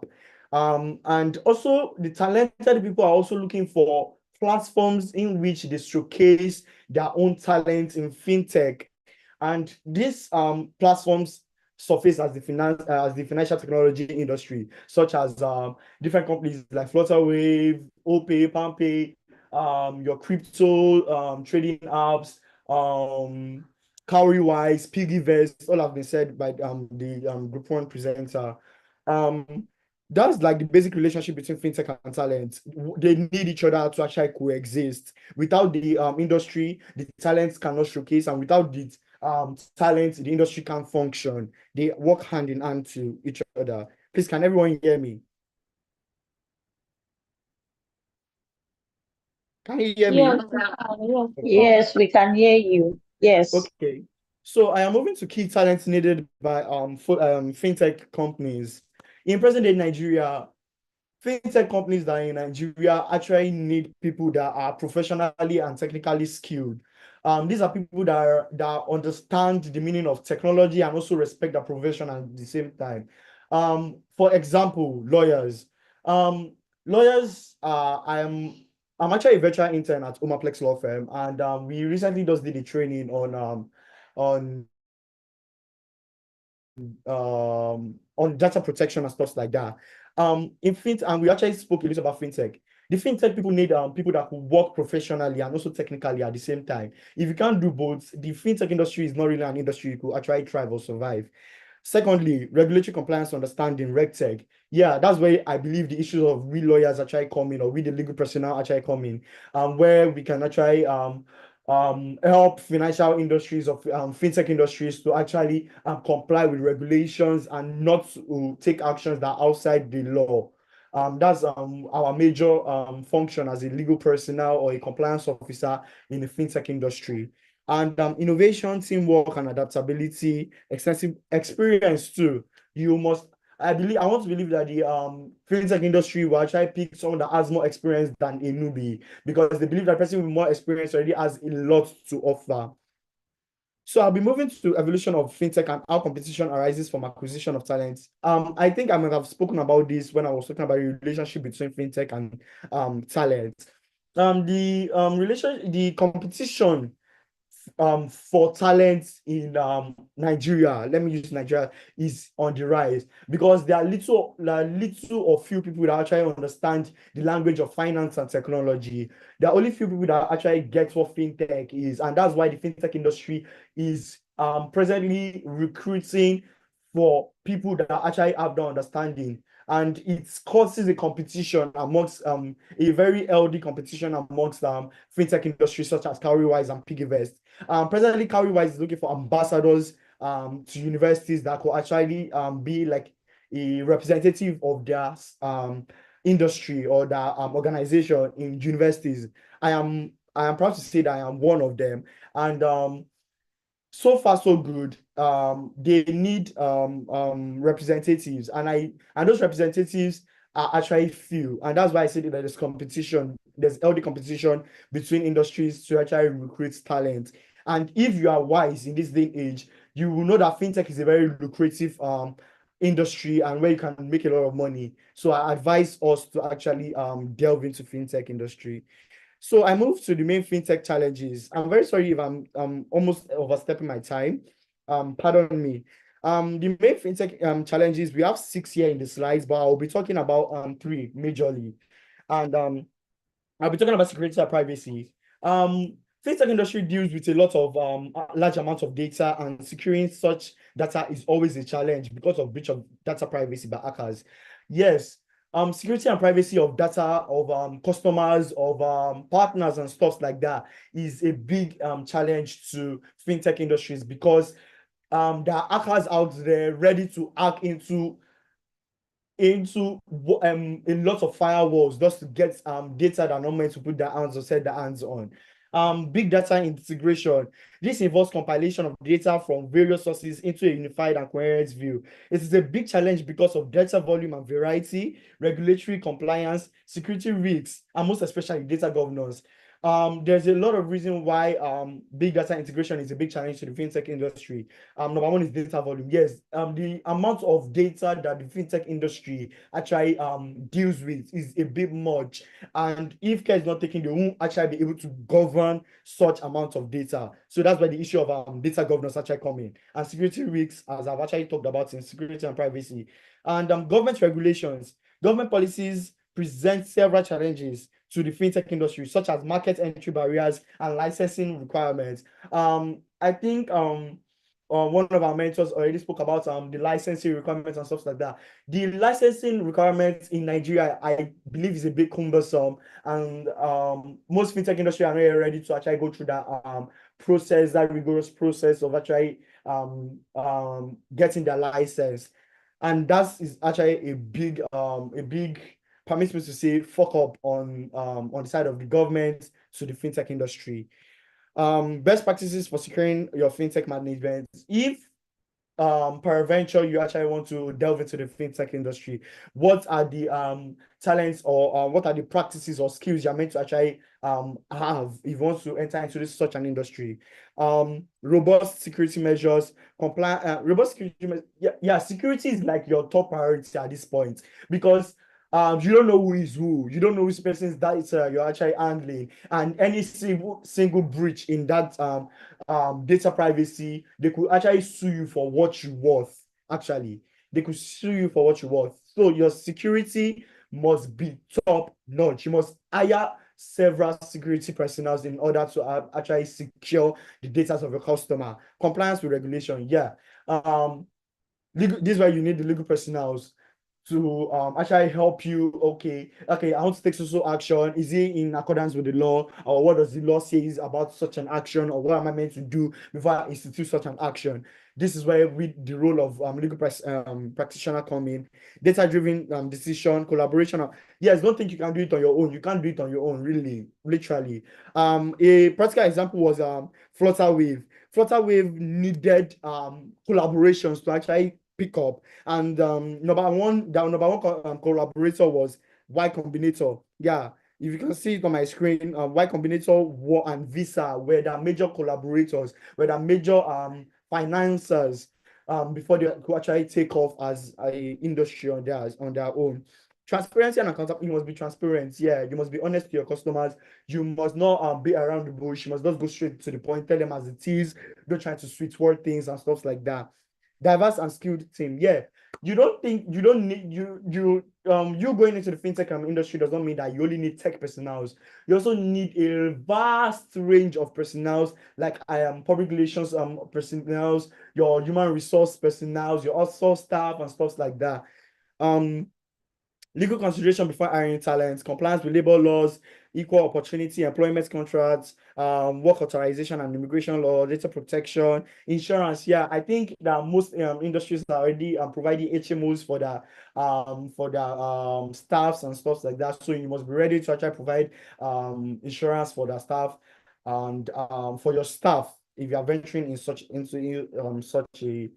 And also the talented people are also looking for platforms in which they showcase their own talent in fintech. And these platforms surface as the financial technology industry, such as different companies like Flutterwave, OPay, PalmPay, your crypto trading apps, Cowrywise, Piggyvest, all have been said by the Group 1 presenter. That's like the basic relationship between fintech and talent. They need each other to actually coexist. Without the industry, the talents cannot showcase, and without the talent, the industry can't function. They work hand in hand to each other. Please, can everyone hear me? Can you hear me? Yes, we can. Yes, we can hear you. Yes. Okay. So I am moving to key talents needed by fintech companies. In present day Nigeria, fintech companies that are in Nigeria actually need people that are professionally and technically skilled. These are people that understand the meaning of technology and also respect their profession at the same time. For example, lawyers. Lawyers, I'm actually a virtual intern at Omaplex Law Firm, and we recently just did a training on data protection and stuff like that. And we actually spoke a little about fintech. The fintech people need people that could work professionally and also technically at the same time. If you can't do both, the fintech industry is not really an industry you could actually thrive or survive. Secondly, regulatory compliance understanding, RegTech. Yeah, that's where I believe the issues of we lawyers actually come in, or we the legal personnel actually come in, where we can actually help financial industries of fintech industries to actually comply with regulations and not to take actions that are outside the law. That's our major function as a legal personnel or a compliance officer in the fintech industry. And innovation, teamwork, and adaptability, extensive experience too. You must, I want to believe that the fintech industry will actually pick someone that has more experience than a newbie, because they believe that person with more experience already has a lot to offer. So I'll be moving to evolution of fintech and how competition arises from acquisition of talent. I think I might have spoken about this when I was talking about the relationship between fintech and talent. The competition for talent in Nigeria, let me use Nigeria, is on the rise, because there are little or few people that actually understand the language of finance and technology. There are only few people that actually get what fintech is, and that's why the fintech industry is presently recruiting for people that actually have the understanding. And it causes a competition amongst a very healthy competition amongst fintech industries such as Cowrywise and PiggyVest. Presently, Cowrywise is looking for ambassadors to universities that could actually be like a representative of their industry or their organization in universities. I am proud to say that I am one of them, and so far so good. They need representatives, and those representatives are actually few, and that's why I said that there's competition. There's healthy competition between industries to actually recruit talent. And if you are wise in this day and age, you will know that fintech is a very lucrative industry and where you can make a lot of money. So I advise us to actually delve into fintech industry. So I moved to the main fintech challenges. I'm very sorry if I'm almost overstepping my time. Pardon me. The main fintech challenges, we have 6 here in the slides, but I'll be talking about 3 majorly. And I'll be talking about security and privacy. Fintech industry deals with a lot of large amounts of data, and securing such data is always a challenge because of breach of data privacy by hackers. Yes, security and privacy of data of customers, of partners and stuff like that is a big challenge to fintech industries, because there are hackers out there ready to hack into a lot of firewalls just to get data that are not meant to put their hands or set their hands on. Big data integration. This involves compilation of data from various sources into a unified and coherent view. It is a big challenge because of data volume and variety, regulatory compliance, security risks, and most especially data governance. There's a lot of reason why big data integration is a big challenge to the fintech industry. Number one is data volume. Yes, the amount of data that the fintech industry actually deals with is a bit much, and if care is not taken, they won't actually be able to govern such amount of data. So that's where the issue of data governance actually come in, and security risks, as I've actually talked about in security and privacy, and government regulations. Government policies present several challenges to the fintech industry, such as market entry barriers and licensing requirements. I think one of our mentors already spoke about the licensing requirements and stuff like that. The licensing requirements in Nigeria, I believe, is a bit cumbersome, and most fintech industry are not ready to actually go through that process, that rigorous process of actually getting their license. And that is actually a big permits me to say fuck up on the side of the government to the fintech industry. Best practices for securing your fintech management. If peradventure you actually want to delve into the fintech industry, what are the talents or what are the practices or skills you're meant to actually have if you want to enter into such an industry? Robust security measures, compliant, robust security yeah, security is like your top priority at this point, because you don't know who is who. You don't know which person's data you're actually handling, and any single breach in that data privacy, they could actually sue you for what you're worth. Actually, they could sue you for what you're worth. So your security must be top notch. You must hire several security personnel in order to actually secure the data of your customer. Compliance with regulation, yeah. This is why you need the legal personnel. to actually help you. Okay, I want to take social action. Is it in accordance with the law, or what does the law say about such an action, or what am I meant to do before I institute such an action? This is where the role of legal practitioner come in. Data-driven decision, collaboration. Yes, don't think you can do it on your own. You can't do it on your own, really, literally. A practical example was Flutterwave. Flutterwave needed collaborations to actually pick up. And the number one collaborator was Y Combinator. Yeah, if you can see it on my screen, Y Combinator and Visa were the major collaborators, were the major financiers before they could actually take off as a industry on their own. Transparency and accountability. You must be transparent. Yeah, you must be honest to your customers. You must not be around the bush. You must just go straight to the point. Tell them as it is. Don't try to sweet word things and stuff like that. Diverse and skilled team. Yeah, you don't need you going into the fintech industry does not mean that you only need tech personnel. You also need a vast range of personnel, like public relations personnel, your human resource personnel, your outsourced staff and stuff like that. Legal consideration before hiring talent, compliance with labor laws, equal opportunity employment contracts, work authorization and immigration law, data protection, insurance. Yeah, I think that most industries are already providing HMOs for the staffs and stuff like that. So you must be ready to actually provide insurance for the staff and for your staff if you are venturing into such a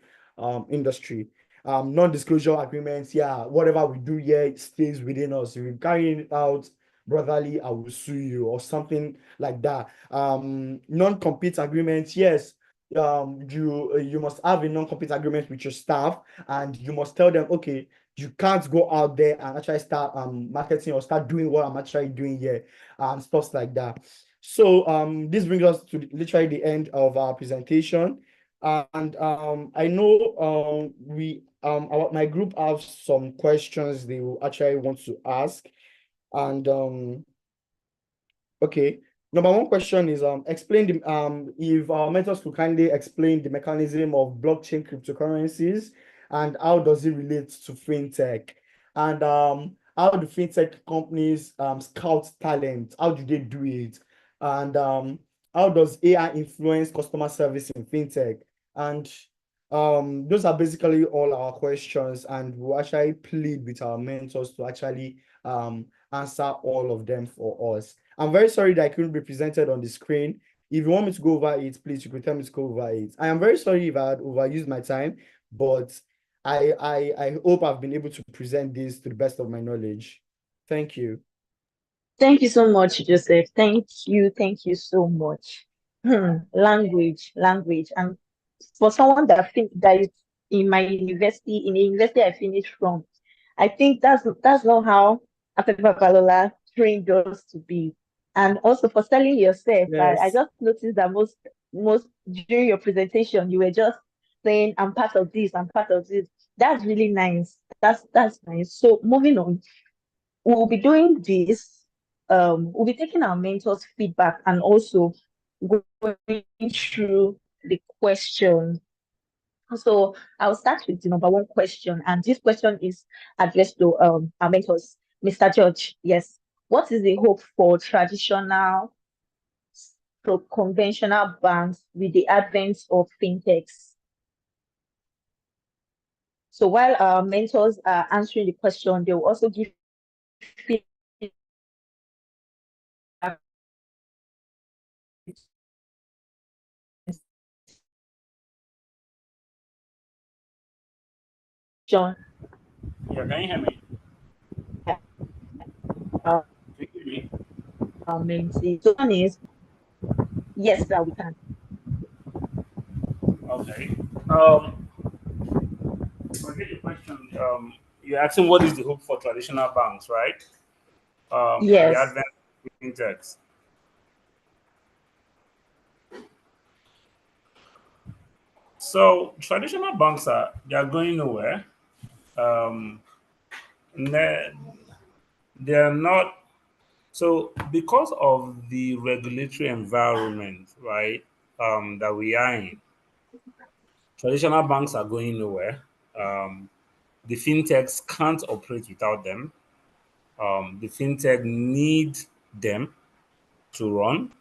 industry. Non-disclosure agreements. Yeah, whatever we do here stays within us. If you carry it out brotherly, I will sue you or something like that. Non-compete agreements. Yes, you must have a non-compete agreement with your staff, and you must tell them, okay, you can't go out there and actually start marketing or start doing what I'm actually doing here and stuff like that. So this brings us to literally the end of our presentation. And I know my group have some questions they will actually want to ask. And okay, number one question is explain the if our mentors could kindly explain the mechanism of blockchain cryptocurrencies and how does it relate to fintech, and how do fintech companies scout talent, how do they do it, and how does AI influence customer service in fintech? And those are basically all our questions, and we'll actually plead with our mentors to actually answer all of them for us. I'm very sorry that I couldn't be presented on the screen. If you want me to go over it, please, you could tell me to go over it. I am very sorry if I had overused my time, but I hope I've been able to present this to the best of my knowledge. Thank you. Thank you so much, Joseph. Thank you so much. Language. And for someone that is in my university, in the university I finished from, I think that's not how Afefa Balola trained us to be. And also for selling yourself, I Yes. just noticed that most during your presentation, you were just saying, I'm part of this, I'm part of this. That's really nice. That's nice. So moving on, we'll be doing this. We'll be taking our mentors' feedback and also going through the question. So I'll start with the number one question, and this question is addressed to our mentors. Mr. George, yes. What is the hope for traditional conventional banks with the advent of fintechs? So while our mentors are answering the question, they will also give feedback. John, Yeah, can you hear me? our Can you hear me? mentee. So one is yes, sir, we can. Okay. I get your question. You're asking what is the hope for traditional banks, right? The Yes. advent of fintechs. So traditional banks they are going nowhere. Um, they're not. So because of the regulatory environment, right, that we are in, traditional banks are going nowhere. Um, The fintechs can't operate without them. The fintech need them to run.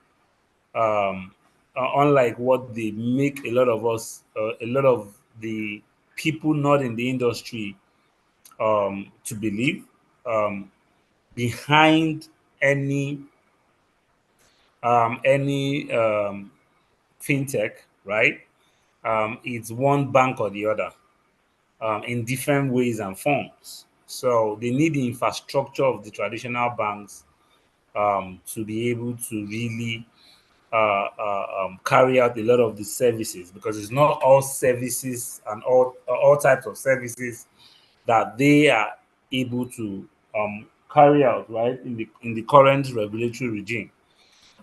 Unlike what they make a lot of us, a lot of the people not in the industry to believe, behind any fintech, right? It's one bank or the other, in different ways and forms. So they need the infrastructure of the traditional banks to be able to really carry out a lot of the services, because it's not all services and all types of services that they are able to carry out, right, in the current regulatory regime.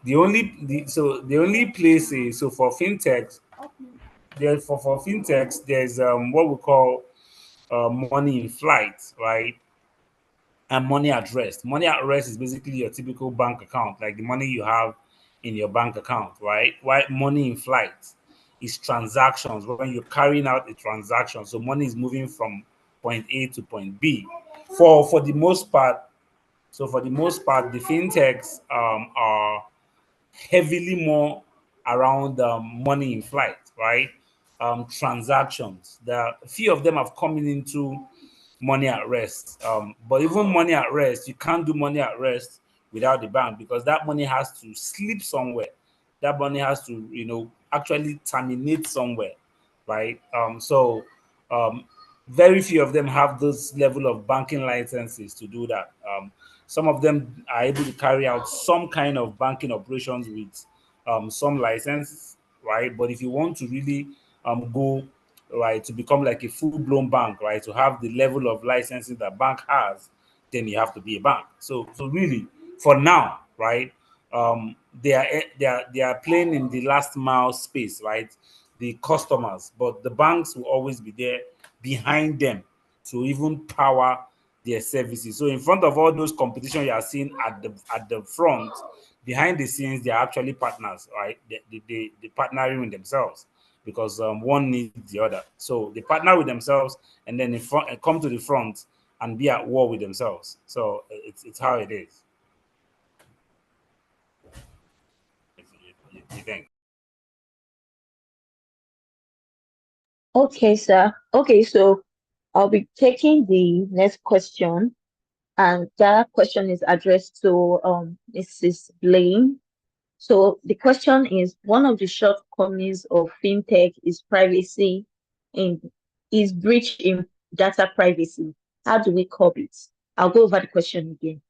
The only place is, so for fintechs, for fintechs, there's what we call money in flight, right? And money at rest. Money at rest is basically your typical bank account, like the money you have in your bank account, right? Why money in flight is transactions when you're carrying out a transaction. So money is moving from point A to point B. For the most part, the fintechs are heavily more around money in flight, right? Transactions. There are a few of them have coming into money at rest. But even money at rest, you can't do money at rest without the bank, because that money has to sleep somewhere. That money has to, actually terminate somewhere, right? Um, very few of them have this level of banking licenses to do that. Some of them are able to carry out some kind of banking operations with some license, right? But if you want to really go right to become like a full-blown bank, right, to have the level of licensing that bank has, then you have to be a bank. So really, for now, right, they are playing in the last mile space, right? The customers, but the banks will always be there behind them to even power their services. So in front of all those competition you are seeing at the front, behind the scenes, they are actually partners, right? They partnering with themselves, because one needs the other. So they partner with themselves, and then in front, come to the front and be at war with themselves. So it's how it is. You think? Okay, sir. Okay, so I'll be taking the next question, and that question is addressed to Mrs. Blaine. So the question is, one of the shortcomings of fintech is privacy in is breach in data privacy. How do we curb it? I'll go over the question again.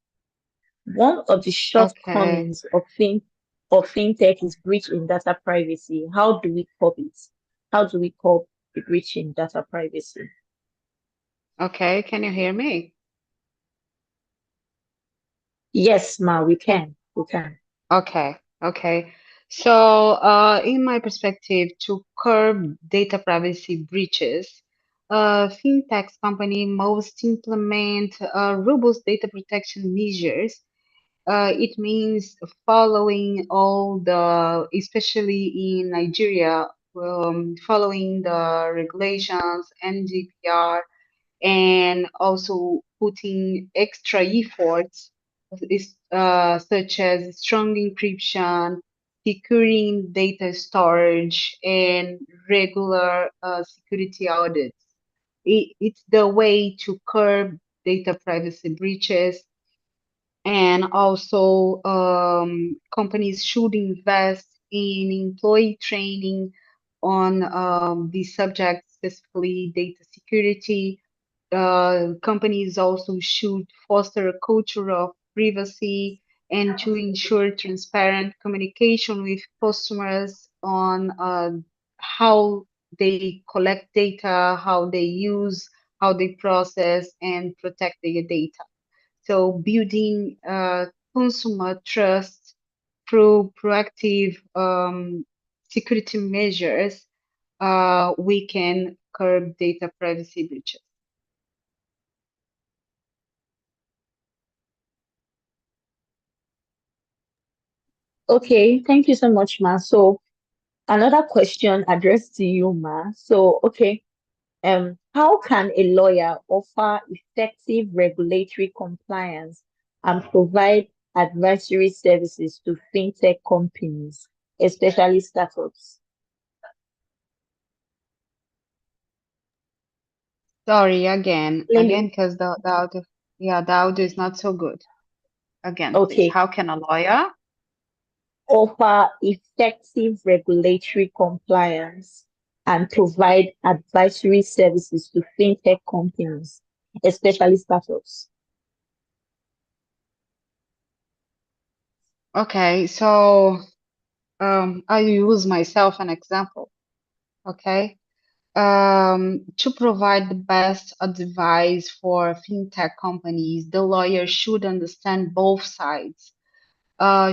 One of the Okay. shortcomings of fintech is breach in data privacy. How do we curb it? How do we curb the breach in data privacy? Okay. Can you hear me? Yes, ma, we can. We can. Okay. Okay. So, in my perspective, to curb data privacy breaches, fintech company must implement robust data protection measures. It means following all the, especially in Nigeria, following the regulations, NGPR, and also putting extra efforts such as strong encryption, securing data storage, and regular security audits. It's the way to curb data privacy breaches. And also, companies should invest in employee training on the subject, specifically data security. Companies also should foster a culture of privacy and to ensure transparent communication with customers on how they collect data, how they use, how they process and protect their data. So building consumer trust through proactive security measures, we can curb data privacy breaches. Okay, thank you so much, ma. So another question addressed to you, ma. So, okay, How can a lawyer offer effective regulatory compliance and provide advisory services to fintech companies, especially startups? Sorry, again, Lindy. because the audio, yeah, the audio is not so good. Again, please. Okay. How can a lawyer? Offer effective regulatory compliance and provide advisory services to fintech companies, especially startups. Okay, so I use myself an example. Okay. To provide the best advice for fintech companies, the lawyer should understand both sides,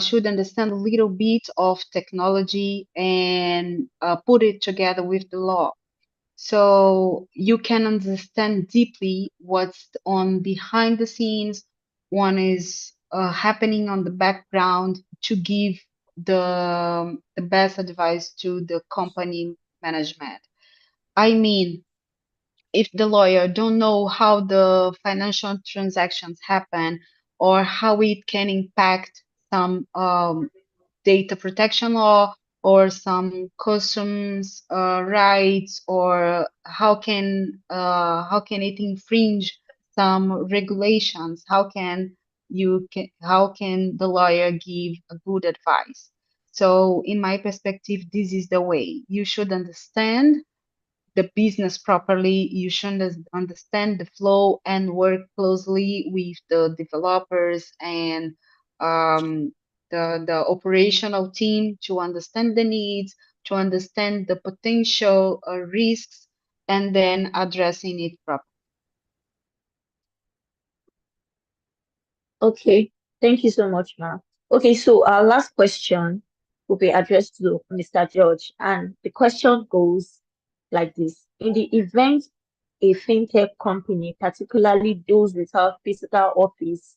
should understand a little bit of technology and put it together with the law. So you can understand deeply what's on behind the scenes, one is happening on the background to give the best advice to the company management. I mean, if the lawyer don't know how the financial transactions happen or how it can impact some data protection law or some customs rights, or how can it infringe some regulations, how can the lawyer give a good advice? So in my perspective, this is the way you should understand the business properly. You should understand the flow and work closely with the developers and um, the operational team to understand the needs, to understand the potential risks, and then addressing it properly. Okay, thank you so much, ma'am. Okay, so our last question will be addressed to Mr. George, and the question goes like this. In the event a fintech company, particularly those without physical office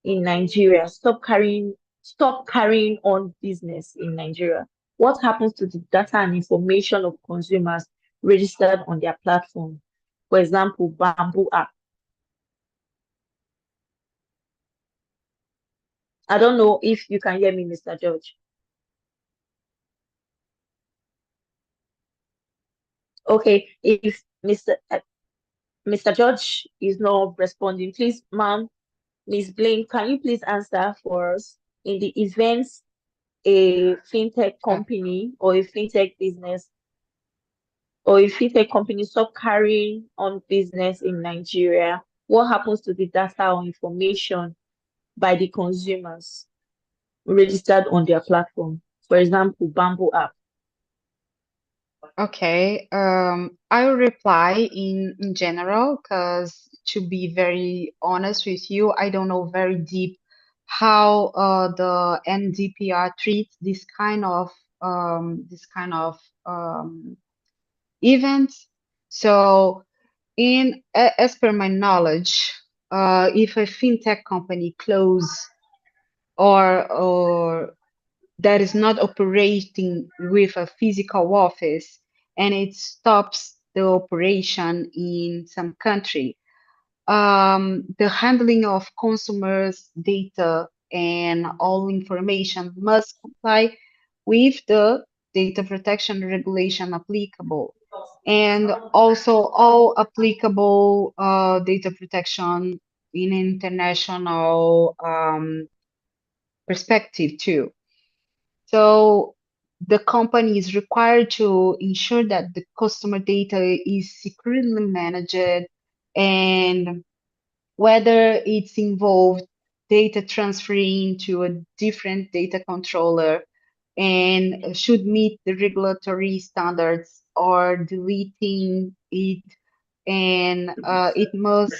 in Nigeria, stop carrying on business in Nigeria, what happens to the data and information of consumers registered on their platform? For example, Bamboo app. I don't know if you can hear me, Mr. George. Okay, if Mr. George is not responding, please, ma'am, Miss Blaine, can you please answer for us? In the event a fintech company or a fintech business or a fintech company stop carrying on business in Nigeria, what happens to the data or information by the consumers registered on their platform? For example, Bamboo app. Okay, I will reply in general because to be very honest with you, I don't know very deep how the NDPR treats this kind of events. So, as per my knowledge, if a fintech company close or that is not operating with a physical office and it stops the operation in some country, the handling of consumers' data and all information must comply with the data protection regulation applicable, and also all applicable data protection in international perspective too. So the company is required to ensure that the customer data is securely managed, and whether it's involved data transferring to a different data controller and should meet the regulatory standards or deleting it, and it must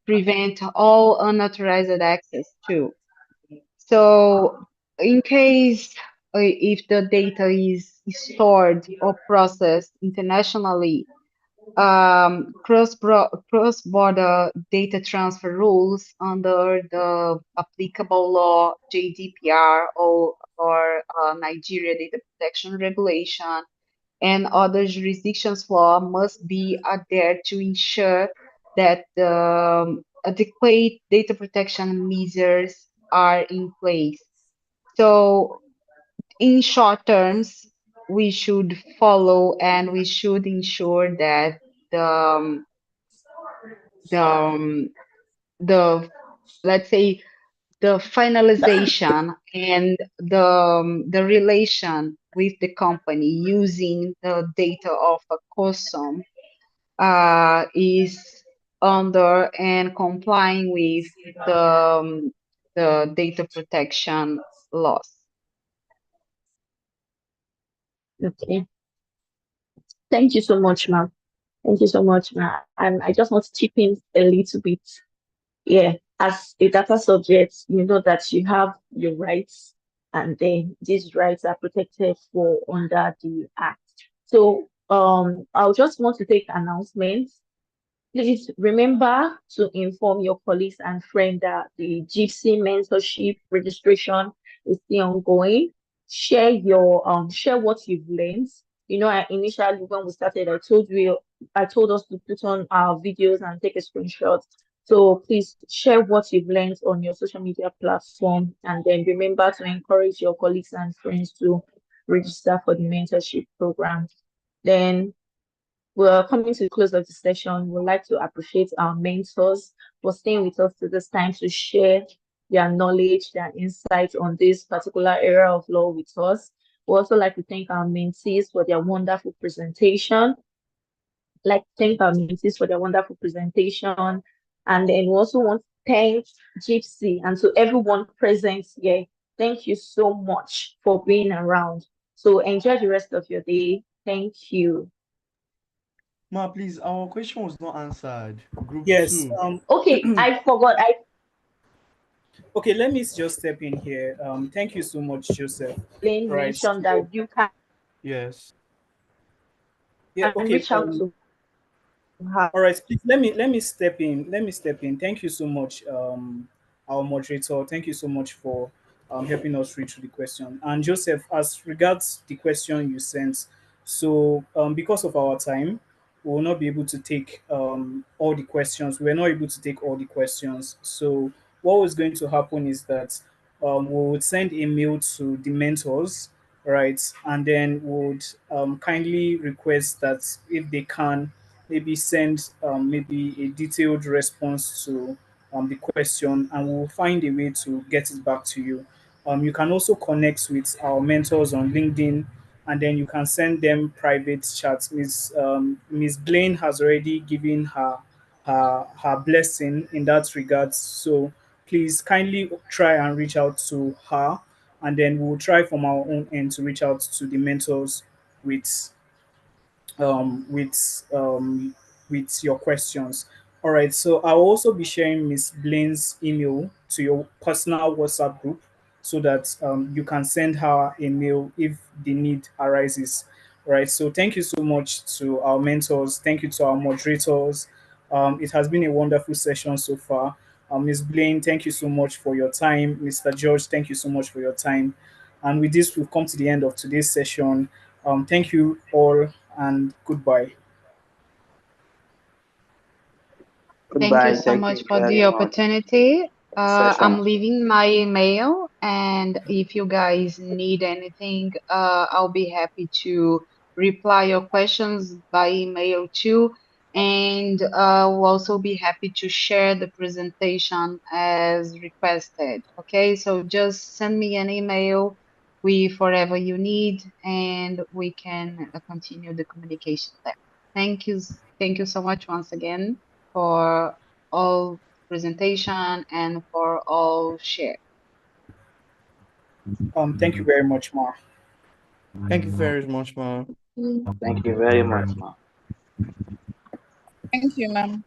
prevent all unauthorized access too. So in case if the data is stored or processed internationally, cross-border data transfer rules under the applicable law, JDPR or Nigeria Data Protection Regulation, and other jurisdictions law must be adhered to ensure that the adequate data protection measures are in place. So in short terms, we should follow and we should ensure that the the the let's say the finalization and the relation with the company using the data of a COSOM is under and complying with the data protection laws. Okay. Thank you so much, ma'am. Thank you so much, ma'am. And I just want to chip in a little bit. Yeah, as a data subject, you know that you have your rights, and then these rights are protected for under the Act. So I'll just want to take announcements. Please remember to inform your colleagues and friends that the JIIPCC mentorship registration is still ongoing. Share what you've learned. You know, initially when we started, I told us to put on our videos and take a screenshot. So please share what you've learned on your social media platform, and then remember to encourage your colleagues and friends to register for the mentorship program. Then we're coming to the close of the session. We'd like to appreciate our mentors for staying with us to this time to share their knowledge, their insights on this particular area of law with us. We also like to thank our mentees for their wonderful presentation. And then we also want to thank JIIPCC and to everyone present here. Thank you so much for being around. So enjoy the rest of your day. Thank you. Ma, please, our question was not answered. Group Yes. 2. Okay, I forgot. Okay, let me just step in here. Thank you so much, Joseph. Blaine Right. mentioned that you can Yes. Yeah. Okay. reach out to her. All right, please let me step in. Let me step in. Thank you so much, our moderator. Thank you so much for helping us read through the question. And Joseph, as regards the question you sent, so because of our time, we will not be able to take all the questions. We're not able to take all the questions. So what was going to happen is that we would send a mail to the mentors, right, and then would kindly request that if they can maybe send maybe a detailed response to the question, and we'll find a way to get it back to you. You can also connect with our mentors on LinkedIn, and then you can send them private chats. Miss Blaine has already given her blessing in that regard. So please kindly try and reach out to her, and then we'll try from our own end to reach out to the mentors with um, with um, with your questions. All right. So I'll also be sharing Miss Blaine's email to your personal WhatsApp group so that you can send her a mail if the need arises. All right. So thank you so much to our mentors. Thank you to our moderators. It has been a wonderful session so far. Ms. Blaine, thank you so much for your time. Mr. George, thank you so much for your time. And with this, we've come to the end of today's session. Thank you all and goodbye. Thank you Goodbye. so Thank much you for the very much opportunity. for the session. I'm leaving my email, and if you guys need anything, I'll be happy to reply your questions by email too. And we'll also be happy to share the presentation as requested. Okay, so just send me an email with whatever you need, and we can continue the communication there. Thank you so much once again for all presentation and for all share. Thank you very much, Ma. Thank you very much, Ma. Thank you very much, ma'am. Thank you, ma'am.